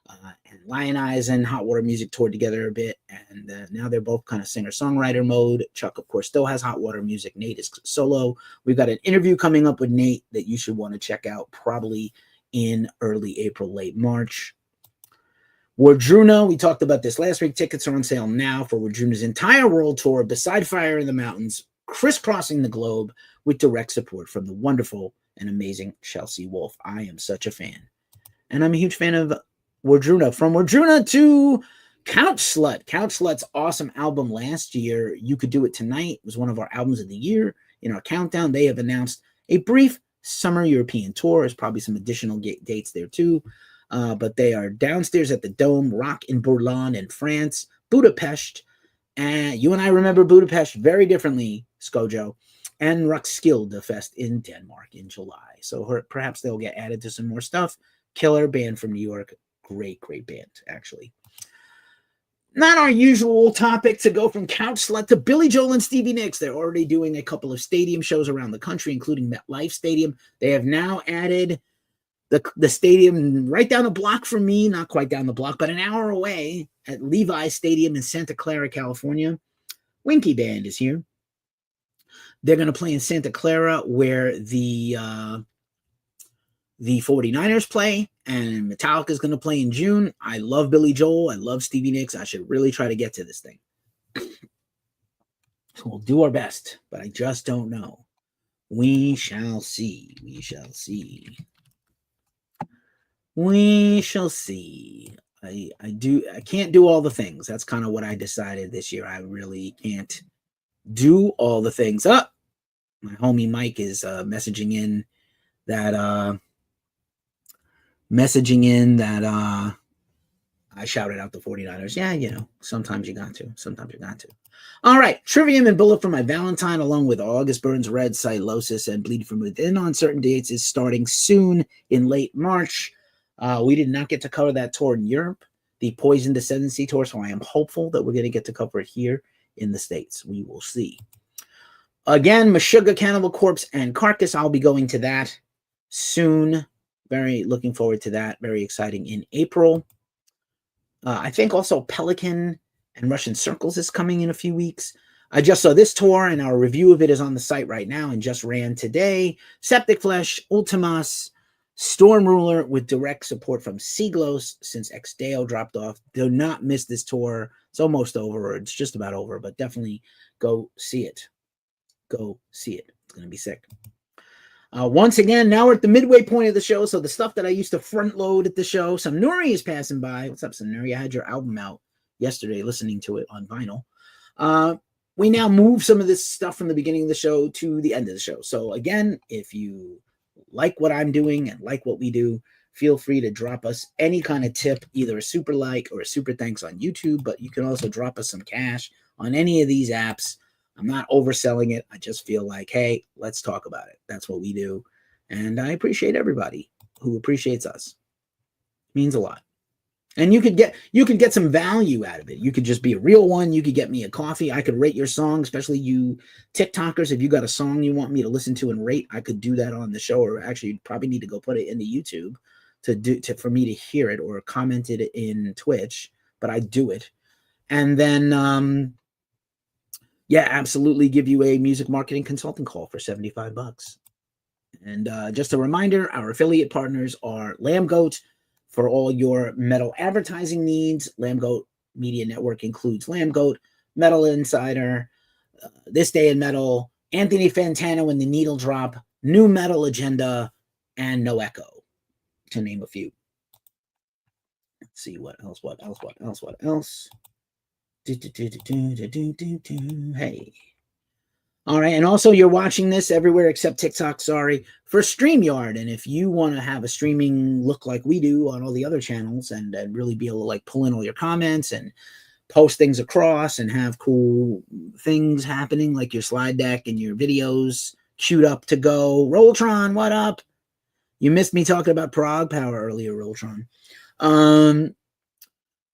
And Lion Eyes and Hot Water Music toured together a bit, and now they're both kind of singer-songwriter mode. Chuck, of course, still has Hot Water Music. Nate is solo. We've got an interview coming up with Nate that you should want to check out probably in early April, late March. Wardruna, we talked about this last week. Tickets are on sale now for Wardruna's entire world tour, Beside Fire in the Mountains, crisscrossing the globe with direct support from the wonderful and amazing Chelsea Wolfe. I am such a fan, and I'm a huge fan of Wardruna. From Wardruna to Couch Slut. Couch Slut's awesome album last year, You Could Do It Tonight, was one of our albums of the year. In our countdown, they have announced a brief summer European tour. There's probably some additional dates there too. But they are downstairs at the Dome, Rock in Berlin in France, Budapest. And you and I remember Budapest very differently, Skojo. And Roskilde Fest in Denmark in July. So perhaps they'll get added to some more stuff. Killer band from New York. Great band, actually. Not our usual topic to go from Couch Slut to Billy Joel and Stevie Nicks. They're already doing a couple of stadium shows around the country, including MetLife Stadium. They have now added the stadium right down the block from me, not quite down the block, but an hour away at Levi Stadium in Santa Clara, California. Winky Band is here. They're going to play in Santa Clara where the 49ers play, and Metallica is going to play in June. I love Billy Joel. I love Stevie Nicks. I should really try to get to this thing. So we'll do our best, but I just don't know. We shall see. We shall see. We shall see. I can't do all the things. That's kind of what I decided this year. I really can't do all the things. My homie Mike is messaging in that I shouted out the 49ers. Yeah, you know, sometimes you got to. Sometimes you got to. All right. Trivium and Bullet for My Valentine, along with August Burns Red, Silosis, and Bleed From Within on certain dates, is starting soon in late March. We did not get to cover that tour in Europe, the Poison Descendancy tour, so I am hopeful that we're going to get to cover it here in the States. We will see. Again, Meshuggah, Cannibal Corpse, and Carcass. I'll be going to that soon. Very looking forward to that. Very exciting in April. I think also Pelican and Russian Circles is coming in a few weeks. I just saw this tour, and our review of it is on the site right now and just ran today. Septic Flesh, Ultimas, Storm Ruler with direct support from Siglos since Exdeo dropped off. Do not miss this tour. It's almost over, or it's just about over, but definitely go see it. Go see it. It's going to be sick. Once again, now we're at the midway point of the show, so the stuff that I used to front load at the show, some Nuri is passing by. What's up, some Nuri? I had your album out yesterday, listening to it on vinyl. We now move some of this stuff from the beginning of the show to the end of the show. So again, if you like what I'm doing and like what we do, feel free to drop us any kind of tip, either a super like or a super thanks on YouTube, but you can also drop us some cash on any of these apps. I'm not overselling it. I just feel like, hey, let's talk about it. That's what we do. And I appreciate everybody who appreciates us. It means a lot. And you could get some value out of it. You could just be a real one. You could get me a coffee. I could rate your song, especially you TikTokers. If you got a song you want me to listen to and rate, I could do that on the show, or actually you'd probably need to go put it into YouTube for me to hear it, or comment it in Twitch, but I do it. And then yeah, absolutely give you a music marketing consulting call for $75. And just a reminder, our affiliate partners are Lambgoat for all your metal advertising needs. Lambgoat Media Network includes Lambgoat, Metal Insider, This Day in Metal, Anthony Fantano and the Needle Drop, New Metal Agenda, and No Echo, to name a few. Let's see what else. Hey. All right, and also you're watching this everywhere except TikTok, sorry, for StreamYard. And if you want to have a streaming look like we do on all the other channels and really be able to like pull in all your comments and post things across and have cool things happening like your slide deck and your videos queued up to go. Rolltron, what up? You missed me talking about ProgPower earlier, Rolltron.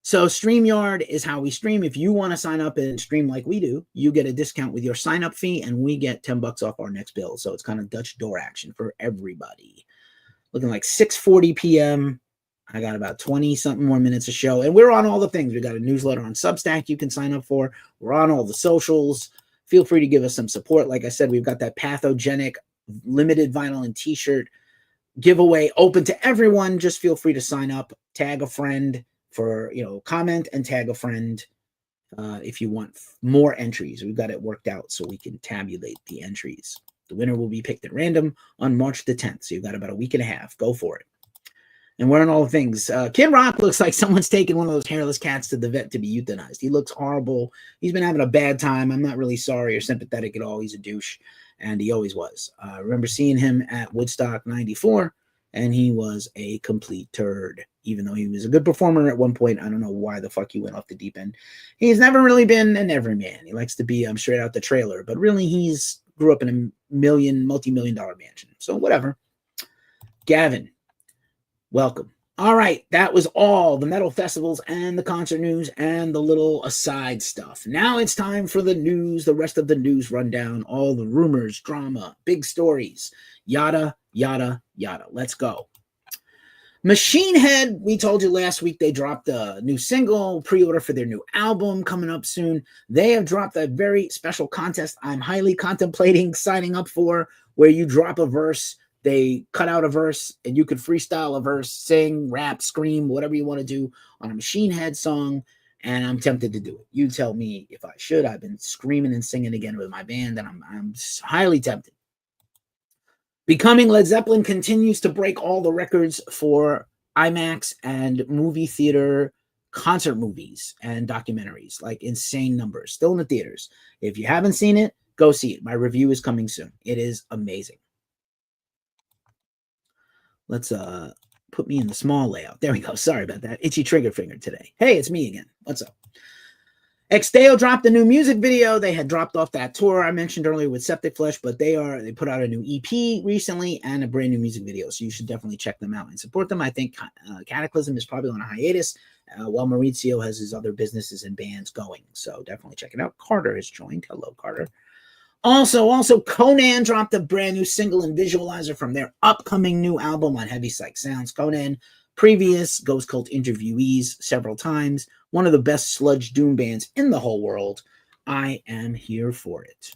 So StreamYard is how we stream. If you want to sign up and stream like we do, you get a discount with your sign-up fee, and we get $10 off our next bill. So it's kind of Dutch door action for everybody. Looking like 6:40 p.m. I got about 20-something more minutes of show, and we're on all the things. We got a newsletter on Substack you can sign up for. We're on all the socials. Feel free to give us some support. Like I said, we've got that Pathogenic limited vinyl and t-shirt giveaway open to everyone. Just feel free to sign up, tag a friend for, comment and tag a friend if you want more entries. We've got it worked out so we can tabulate the entries. The winner will be picked at random on March the 10th. So you've got about a week and a half. Go for it. And we're on all the things. Kid Rock looks like someone's taken one of those hairless cats to the vet to be euthanized. He looks horrible. He's been having a bad time. I'm not really sorry or sympathetic at all. He's a douche, and he always was. I remember seeing him at Woodstock 94, and he was a complete turd. Even though he was a good performer at one point, I don't know why the fuck he went off the deep end. He's never really been an everyman. He likes to be straight out the trailer, but really he's grew up in a multi-million-dollar mansion. So whatever. Gavin, welcome. All right, that was all the metal festivals and the concert news and the little aside stuff. Now it's time for the news, the rest of the news rundown, all the rumors, drama, big stories, yada, yada, yada. Let's go. Machine Head, we told you last week they dropped a new single, pre-order for their new album coming up soon. They have dropped a very special contest I'm highly contemplating signing up for, where you drop a verse, they cut out a verse, and you could freestyle a verse, sing, rap, scream, whatever you want to do on a Machine Head song, and I'm tempted to do it. You tell me if I should. I've been screaming and singing again with my band, and I'm highly tempted. Becoming Led Zeppelin continues to break all the records for IMAX and movie theater concert movies and documentaries, like insane numbers, still in the theaters. If you haven't seen it, go see it. My review is coming soon. It is amazing. Let's put me in the small layout. There we go. Sorry about that. Itchy trigger finger today. Hey, it's me again. What's up? Exteo dropped a new music video. They had dropped off that tour I mentioned earlier with Septic Flesh, but they put out a new EP recently and a brand new music video. So you should definitely check them out and support them. I think Cataclysm is probably on a hiatus, while Maurizio has his other businesses and bands going. So definitely check it out. Carter has joined. Hello, Carter. Also, Conan dropped a brand new single and visualizer from their upcoming new album on Heavy Psych Sounds. Conan, previous Ghost Cult interviewees several times, one of the best sludge doom bands in the whole world. I am here for it.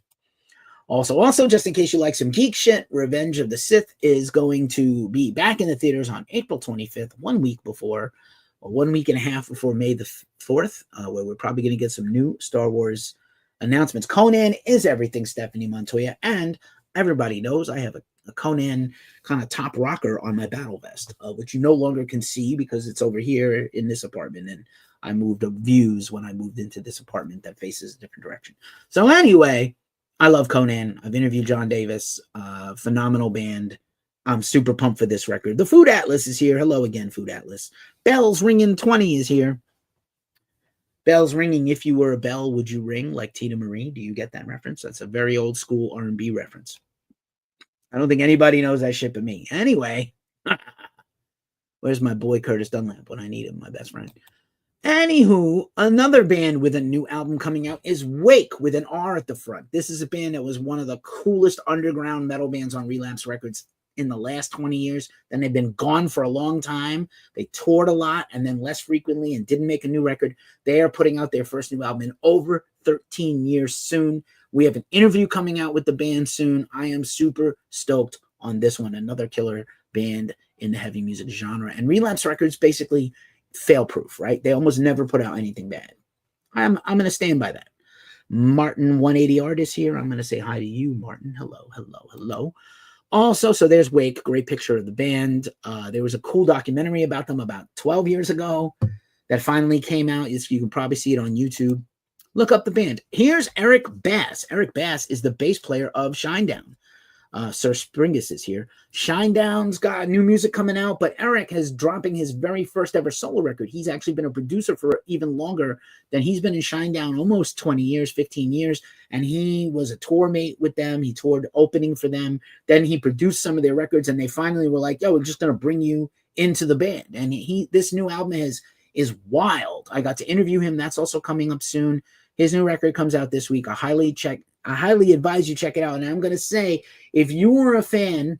Also, just in case you like some geek shit, Revenge of the Sith is going to be back in the theaters on April 25th, 1 week before, or 1 week and a half before May the 4th, where we're probably going to get some new Star Wars announcements. Conan is everything, Stephanie Montoya, and everybody knows I have a Conan kind of top rocker on my battle vest, which you no longer can see because it's over here in this apartment, and I moved views when I moved into this apartment that faces a different direction. So anyway, I love Conan. I've interviewed John Davis, phenomenal band. I'm super pumped for this record. The Food Atlas is here. Hello again, Food Atlas. Bells Ringing 20 is here. Bells ringing. If you were a bell, would you ring like Tina Marie? Do you get that reference? That's a very old school R&B reference. I don't think anybody knows that shit but me. Anyway, where's my boy Curtis Dunlap when I need him, my best friend? Anywho, another band with a new album coming out is Wake with an R at the front. This is a band that was one of the coolest underground metal bands on Relapse Records in the last 20 years. Then they've been gone for a long time. They toured a lot and then less frequently and didn't make a new record. They are putting out their first new album in over 13 years soon. We have an interview coming out with the band soon. I am super stoked on this one. Another killer band in the heavy music genre. And Relapse Records basically fail-proof, right? They almost never put out anything bad. I'm going to stand by that. Martin 180 Artist here. I'm going to say hi to you, Martin. Hello. Also, so there's Wake, great picture of the band. There was a cool documentary about them about 12 years ago that finally came out. You can probably see it on YouTube. Look up the band. Here's Eric Bass. Eric Bass is the bass player of Shinedown. Sir Springus is here. Shinedown's got new music coming out, but Eric is dropping his very first ever solo record. He's actually been a producer for even longer than he's been in Shinedown, almost 20 years, 15 years. And he was a tour mate with them. He toured opening for them. Then he produced some of their records, and they finally were like, yo, we're just going to bring you into the band. And this new album is wild. I got to interview him. That's also coming up soon. His new record comes out this week. I highly advise you check it out. And I'm going to say, if you were a fan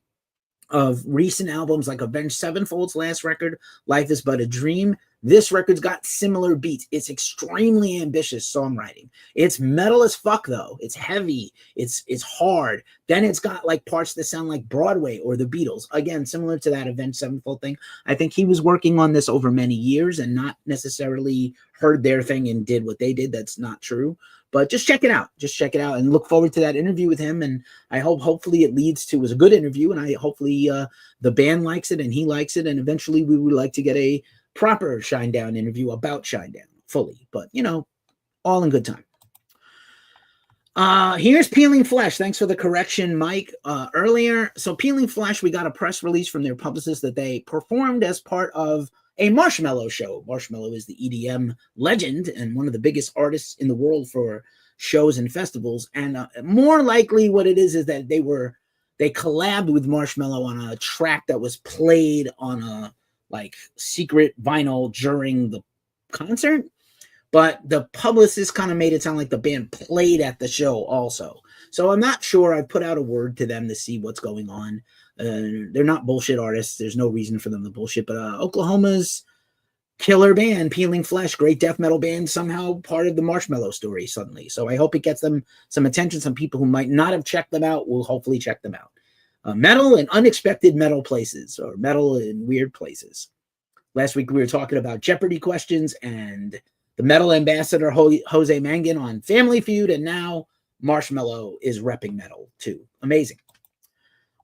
of recent albums like Avenged Sevenfold's last record, Life is But a Dream, this record's got similar beats. It's extremely ambitious songwriting. It's metal as fuck, though. It's heavy. It's hard. Then it's got like parts that sound like Broadway or the Beatles. Again, similar to that Avenged Sevenfold thing. I think he was working on this over many years and not necessarily heard their thing and did what they did. That's not true. But just check it out. Just check it out and look forward to that interview with him. And I hopefully it leads to, it was a good interview, and hopefully the band likes it and he likes it. And eventually we would like to get a proper Shinedown interview about Shinedown fully. But, all in good time. Here's Peeling Flesh. Thanks for the correction, Mike, earlier. So Peeling Flesh, we got a press release from their publicist that they performed as part of a Marshmellow show. Marshmellow is the EDM legend and one of the biggest artists in the world for shows and festivals. And more likely what it is that they collabed with Marshmellow on a track that was played on a secret vinyl during the concert. But the publicist kind of made it sound like the band played at the show also. So I'm not sure. I put out a word to them to see what's going on. They're not bullshit artists. There's no reason for them to bullshit. But Oklahoma's killer band, Peeling Flesh, great death metal band, somehow part of the Marshmellow story suddenly. So I hope it gets them some attention. Some people who might not have checked them out will hopefully check them out. Metal in unexpected metal places, or metal in weird places. Last week we were talking about Jeopardy questions and the metal ambassador Jose Mangin on Family Feud, and now Marshmellow is repping metal too. Amazing.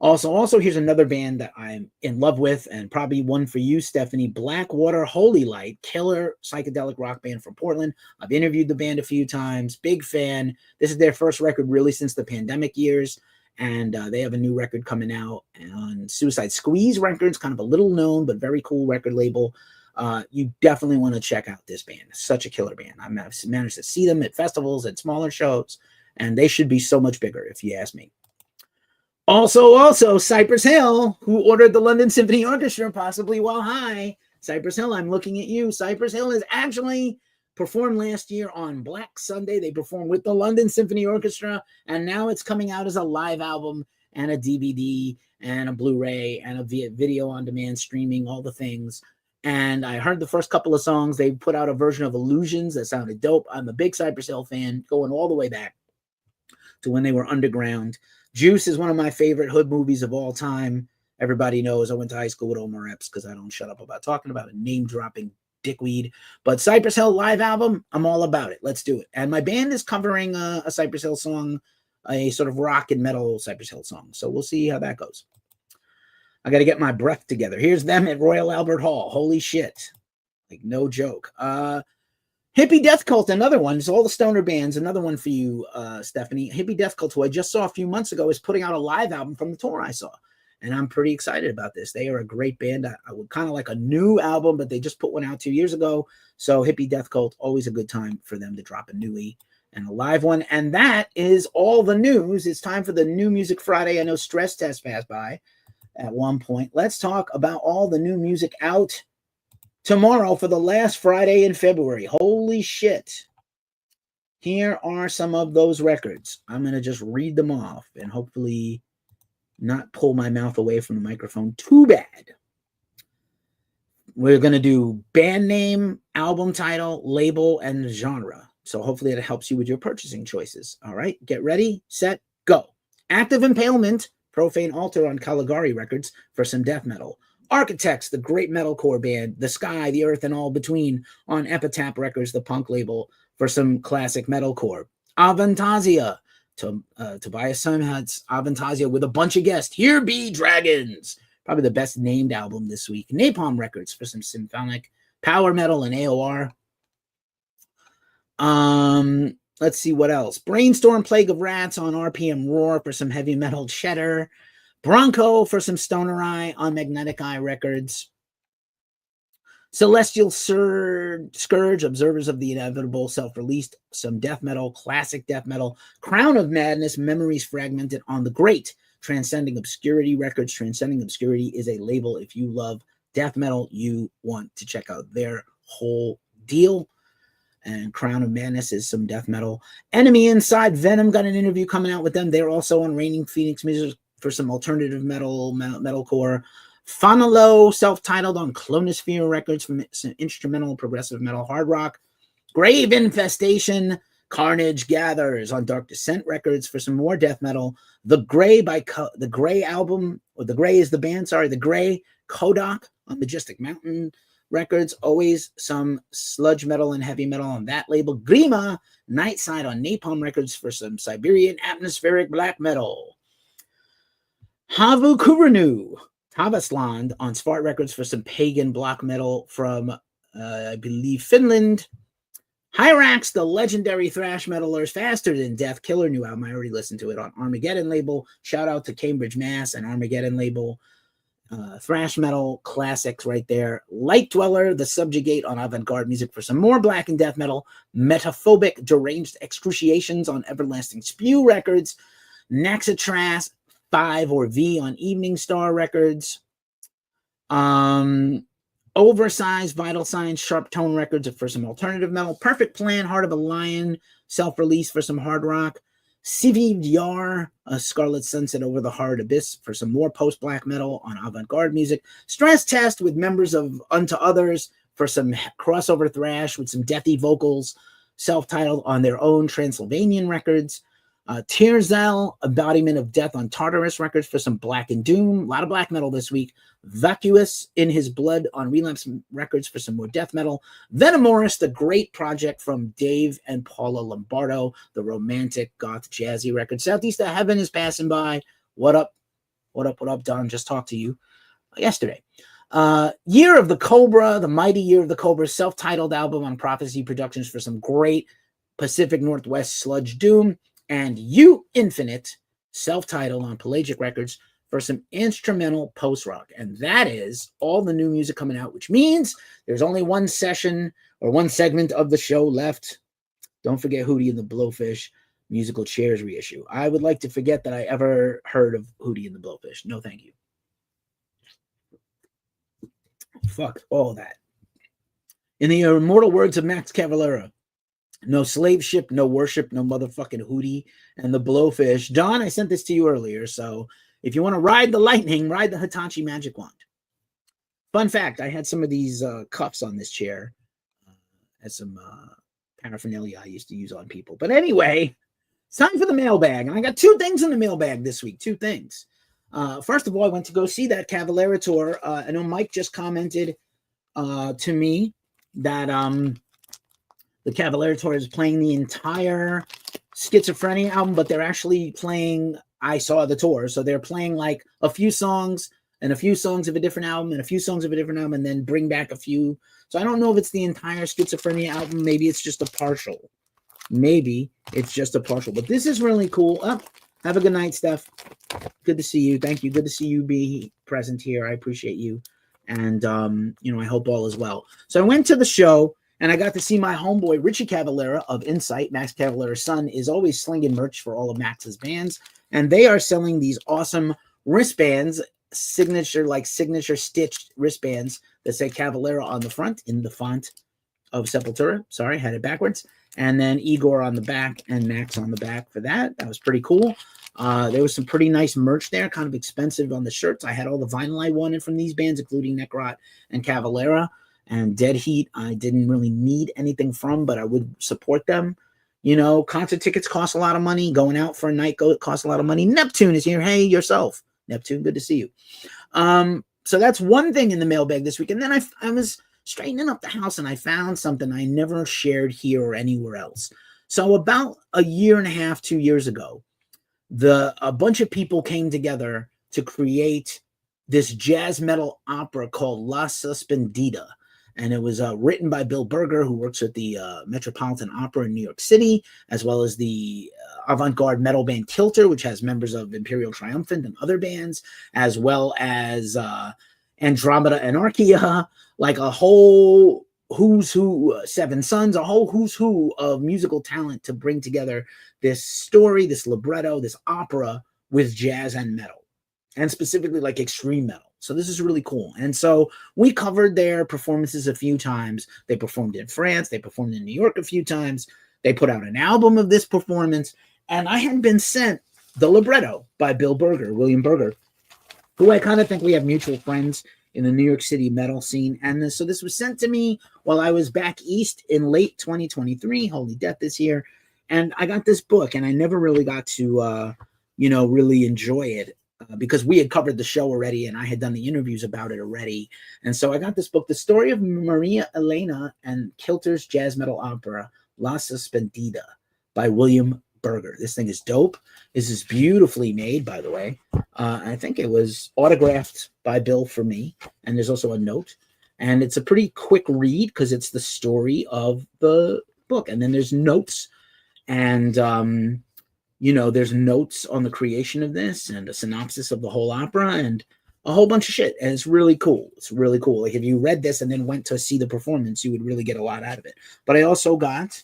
Also, here's another band that I'm in love with, and probably one for you, Stephanie. Blackwater Holylight, killer psychedelic rock band from Portland. I've interviewed the band a few times. Big fan. This is their first record really since the pandemic years. And they have a new record coming out on Suicide Squeeze Records, kind of a little known but very cool record label. You definitely want to check out this band. It's such a killer band. I've managed to see them at festivals and smaller shows, and they should be so much bigger, if you ask me. Also, Cypress Hill, who ordered the London Symphony Orchestra, possibly while high. Cypress Hill, I'm looking at you. Cypress Hill has actually performed last year on Black Sunday. They performed with the London Symphony Orchestra, and now it's coming out as a live album and a DVD and a Blu-ray and a video on demand streaming, all the things. And I heard the first couple of songs. They put out a version of Illusions that sounded dope. I'm a big Cypress Hill fan, going all the way back to when they were underground. Juice is one of my favorite hood movies of all time. Everybody knows I went to high school with Omar Epps because I don't shut up about talking about it, name-dropping dickweed. But Cypress Hill live album, I'm all about it. Let's do it. And my band is covering a Cypress Hill song, a sort of rock and metal Cypress Hill song. So we'll see how that goes. I got to get my breath together. Here's them at Royal Albert Hall. Holy shit. Like, no joke. Hippie Death Cult, another one. It's all the stoner bands. Another one for you, Stephanie. Hippie Death Cult, who I just saw a few months ago, is putting out a live album from the tour I saw. And I'm pretty excited about this. They are a great band. I would kind of like a new album, but they just put one out 2 years ago. So Hippie Death Cult, always a good time for them to drop a newie and a live one. And that is all the news. It's time for the New Music Friday. I know Stress Test passed by at one point. Let's talk about all the new music out tomorrow for the last Friday in February. Holy shit. Here are some of those records. I'm going to just read them off and hopefully not pull my mouth away from the microphone too bad. We're going to do band name, album title, label, and genre. So hopefully it helps you with your purchasing choices. All right, get ready, set, go. Active Impalement, Profane Altar on Caligari Records for some death metal. Architects, the great metalcore band, The Sky, the Earth, and All Between on Epitaph Records, the punk label, for some classic metalcore. Avantasia, Tobias Simhat's Avantasia with a bunch of guests. Here Be Dragons, probably the best named album this week. Napalm Records for some symphonic power metal and AOR. Let's see what else. Brainstorm, Plague of Rats on RPM Roar for some heavy metal cheddar. Bronco for some Stoner Eye on Magnetic Eye Records. Celestial Scourge, Observers of the Inevitable, self-released, some death metal, classic death metal. Crown of Madness, Memories Fragmented on the great Transcending Obscurity Records. Transcending Obscurity is a label. If you love death metal, you want to check out their whole deal. And Crown of Madness is some death metal. Enemy Inside, Venom got an interview coming out with them. They're also on Reigning Phoenix Music for some alternative metalcore. Fonalo, self-titled on Clonosphere Records from some instrumental progressive metal hard rock. Grave Infestation, Carnage Gathers on Dark Descent Records for some more death metal. The Gray the Gray album, or The Gray is the band, sorry, The Gray, Kodak on Majestic Mountain Records. Always some sludge metal and heavy metal on that label. Grima, Nightside on Napalm Records for some Siberian atmospheric black metal. Havu Kuranu, Tavasland on Svart Records for some pagan black metal from, I believe, Finland. Hyrax, the legendary thrash metalers, Faster Than Death, killer new album. I already listened to it on Armageddon label. Shout out to Cambridge, Mass. and Armageddon label. Thrash metal classics right there. Light Dweller, The Subjugate on Avant-Garde Music for some more black and death metal. Metaphobic, Deranged Excruciations on Everlasting Spew Records. Naxatras, 5 or V on Evening Star Records. Oversized, Vital Signs, Sharp Tone Records for some alternative metal. Perfect Plan, Heart of a Lion, self-release for some hard rock. Civi Yar, Scarlet Sunset Over the Hard Abyss for some more post-black metal on Avant-Garde Music. Stress Test with members of Unto Others for some crossover thrash with some deathy vocals, self-titled on their own Transylvanian Records. Tearzel, Embodiment of Death on Tartarus Records for some Black and Doom. A lot of black metal this week. Vacuous, In His Blood on Relapse Records for some more death metal. Venomoris, the great project from Dave and Paula Lombardo, the romantic goth jazzy record. Southeast of Heaven is passing by. What up? What up? What up, Don? Just talked to you yesterday. Year of the Cobra, the Mighty Year of the Cobra, self-titled album on Prophecy Productions for some great Pacific Northwest sludge doom. And You Infinite, self-titled on Pelagic Records for some instrumental post-rock. And that is all the new music coming out, which means there's only one session or one segment of the show left. Don't forget Hootie and the Blowfish musical chairs reissue. I would like to forget that I ever heard of Hootie and the Blowfish. No, thank you. Fuck all that. In the immortal words of Max Cavalera, no slave ship, no worship, no motherfucking Hootie and the Blowfish. Don, I sent this to you earlier, so if you want to ride the lightning, ride the Hitachi Magic Wand. Fun fact, I had some of these cuffs on this chair as some paraphernalia I used to use on people. But anyway, it's time for the mailbag. And I got two things in the mailbag this week, two things. First of all, I went to go see that Cavalera tour. I know Mike just commented to me that the Cavalera tour is playing the entire Schizophrenia album, but they're actually playing I Saw the Tour. So they're playing like a few songs and a few songs of a different album and a few songs of a different album and then bring back a few. So I don't know if it's the entire Schizophrenia album. Maybe it's just a partial. Maybe it's just a partial. But this is really cool. Oh, have a good night, Steph. Good to see you. Thank you. Good to see you be present here. I appreciate you. And, I hope all is well. So I went to the show. And I got to see my homeboy, Richie Cavalera of Insight. Max Cavalera's son is always slinging merch for all of Max's bands. And they are selling these awesome wristbands, signature stitched wristbands that say Cavalera on the front in the font of Sepultura. Sorry, I had it backwards. And then Igor on the back and Max on the back for that. That was pretty cool. There was some pretty nice merch there, kind of expensive on the shirts. I had all the vinyl I wanted from these bands, including Necrot and Cavalera. And Dead Heat, I didn't really need anything from, but I would support them. Concert tickets cost a lot of money. Going out for a night costs a lot of money. Neptune is here. Hey, yourself. Neptune, good to see you. So that's one thing in the mailbag this week. And then I was straightening up the house and I found something I never shared here or anywhere else. So about a year and a half, 2 years ago, a bunch of people came together to create this jazz metal opera called La Suspendida. And it was written by Bill Berger, who works at the Metropolitan Opera in New York City, as well as the avant-garde metal band Kilter, which has members of Imperial Triumphant and other bands, as well as Andromeda Anarchia, like a whole who's who, Seven Sons, a whole who's who of musical talent to bring together this story, this libretto, this opera with jazz and metal, and specifically like extreme metal. So this is really cool. And so we covered their performances a few times. They performed in France. They performed in New York a few times. They put out an album of this performance. And I had been sent the libretto by Bill Berger, William Berger, who I kind of think we have mutual friends in the New York City metal scene. And so this was sent to me while I was back east in late 2023, Holy Death this year. And I got this book, and I never really got to, really enjoy it. Because we had covered the show already and I had done the interviews about it already. And so I got this book, The Story of Maria Elena and Kilter's Jazz Metal Opera, La Suspendida, by William Berger. This thing is dope. This is beautifully made, by the way. I think it was autographed by Bill for me. And there's also a note. And it's a pretty quick read because it's the story of the book. And then there's notes. And there's notes on the creation of this and a synopsis of the whole opera and a whole bunch of shit. And it's really cool. It's really cool. Like if you read this and then went to see the performance, you would really get a lot out of it. But I also got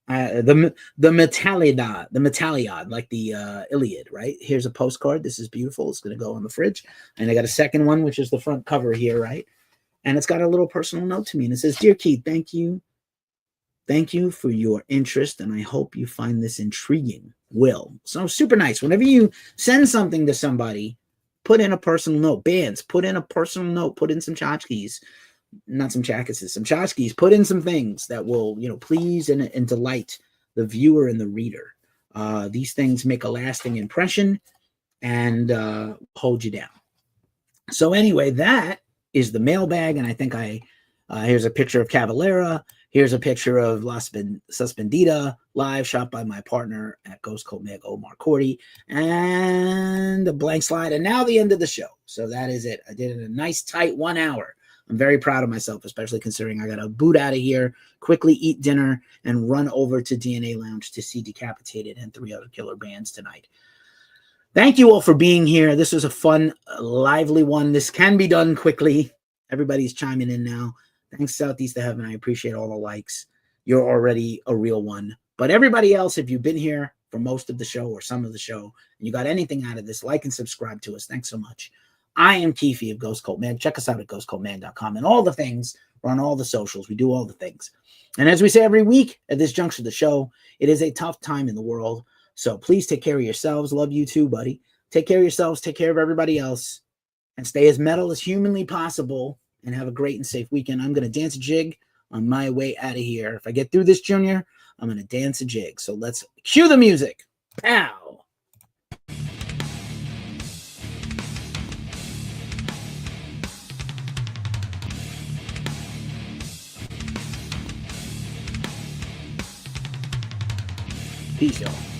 the Metalliad, like the Iliad, right? Here's a postcard. This is beautiful. It's going to go on the fridge. And I got a second one, which is the front cover here, right? And it's got a little personal note to me. And it says, "Dear Keith, thank you. Thank you for your interest, and I hope you find this intriguing. Will." So super nice. Whenever you send something to somebody, put in a personal note. Bands, put in a personal note. Put in some tchotchkes. Not some chakasses, some tchotchkes. Put in some things that will, please and delight the viewer and the reader. These things make a lasting impression and hold you down. So anyway, that is the mailbag, and I think here's a picture of Cavalera. Here's a picture of La Suspendida live, shot by my partner at Ghost Cult Meg, Omar Cordy, and a blank slide. And now the end of the show. So that is it. I did it in a nice, tight 1 hour. I'm very proud of myself, especially considering I got to boot out of here, quickly eat dinner, and run over to DNA Lounge to see Decapitated and 3 other killer bands tonight. Thank you all for being here. This was a fun, lively one. This can be done quickly. Everybody's chiming in now. Thanks, Southeast to Heaven. I appreciate all the likes. You're already a real one. But everybody else, if you've been here for most of the show or some of the show, and you got anything out of this, like and subscribe to us. Thanks so much. I am Keefe of Ghost Cult Man. Check us out at ghostcultman.com and all the things. We're on all the socials. We do all the things. And as we say every week at this juncture of the show, it is a tough time in the world. So please take care of yourselves. Love you too, buddy. Take care of yourselves. Take care of everybody else. And stay as metal as humanly possible. And have a great and safe weekend. I'm going to dance a jig on my way out of here. If I get through this, Junior, I'm going to dance a jig. So let's cue the music. Pow! Peace, y'all.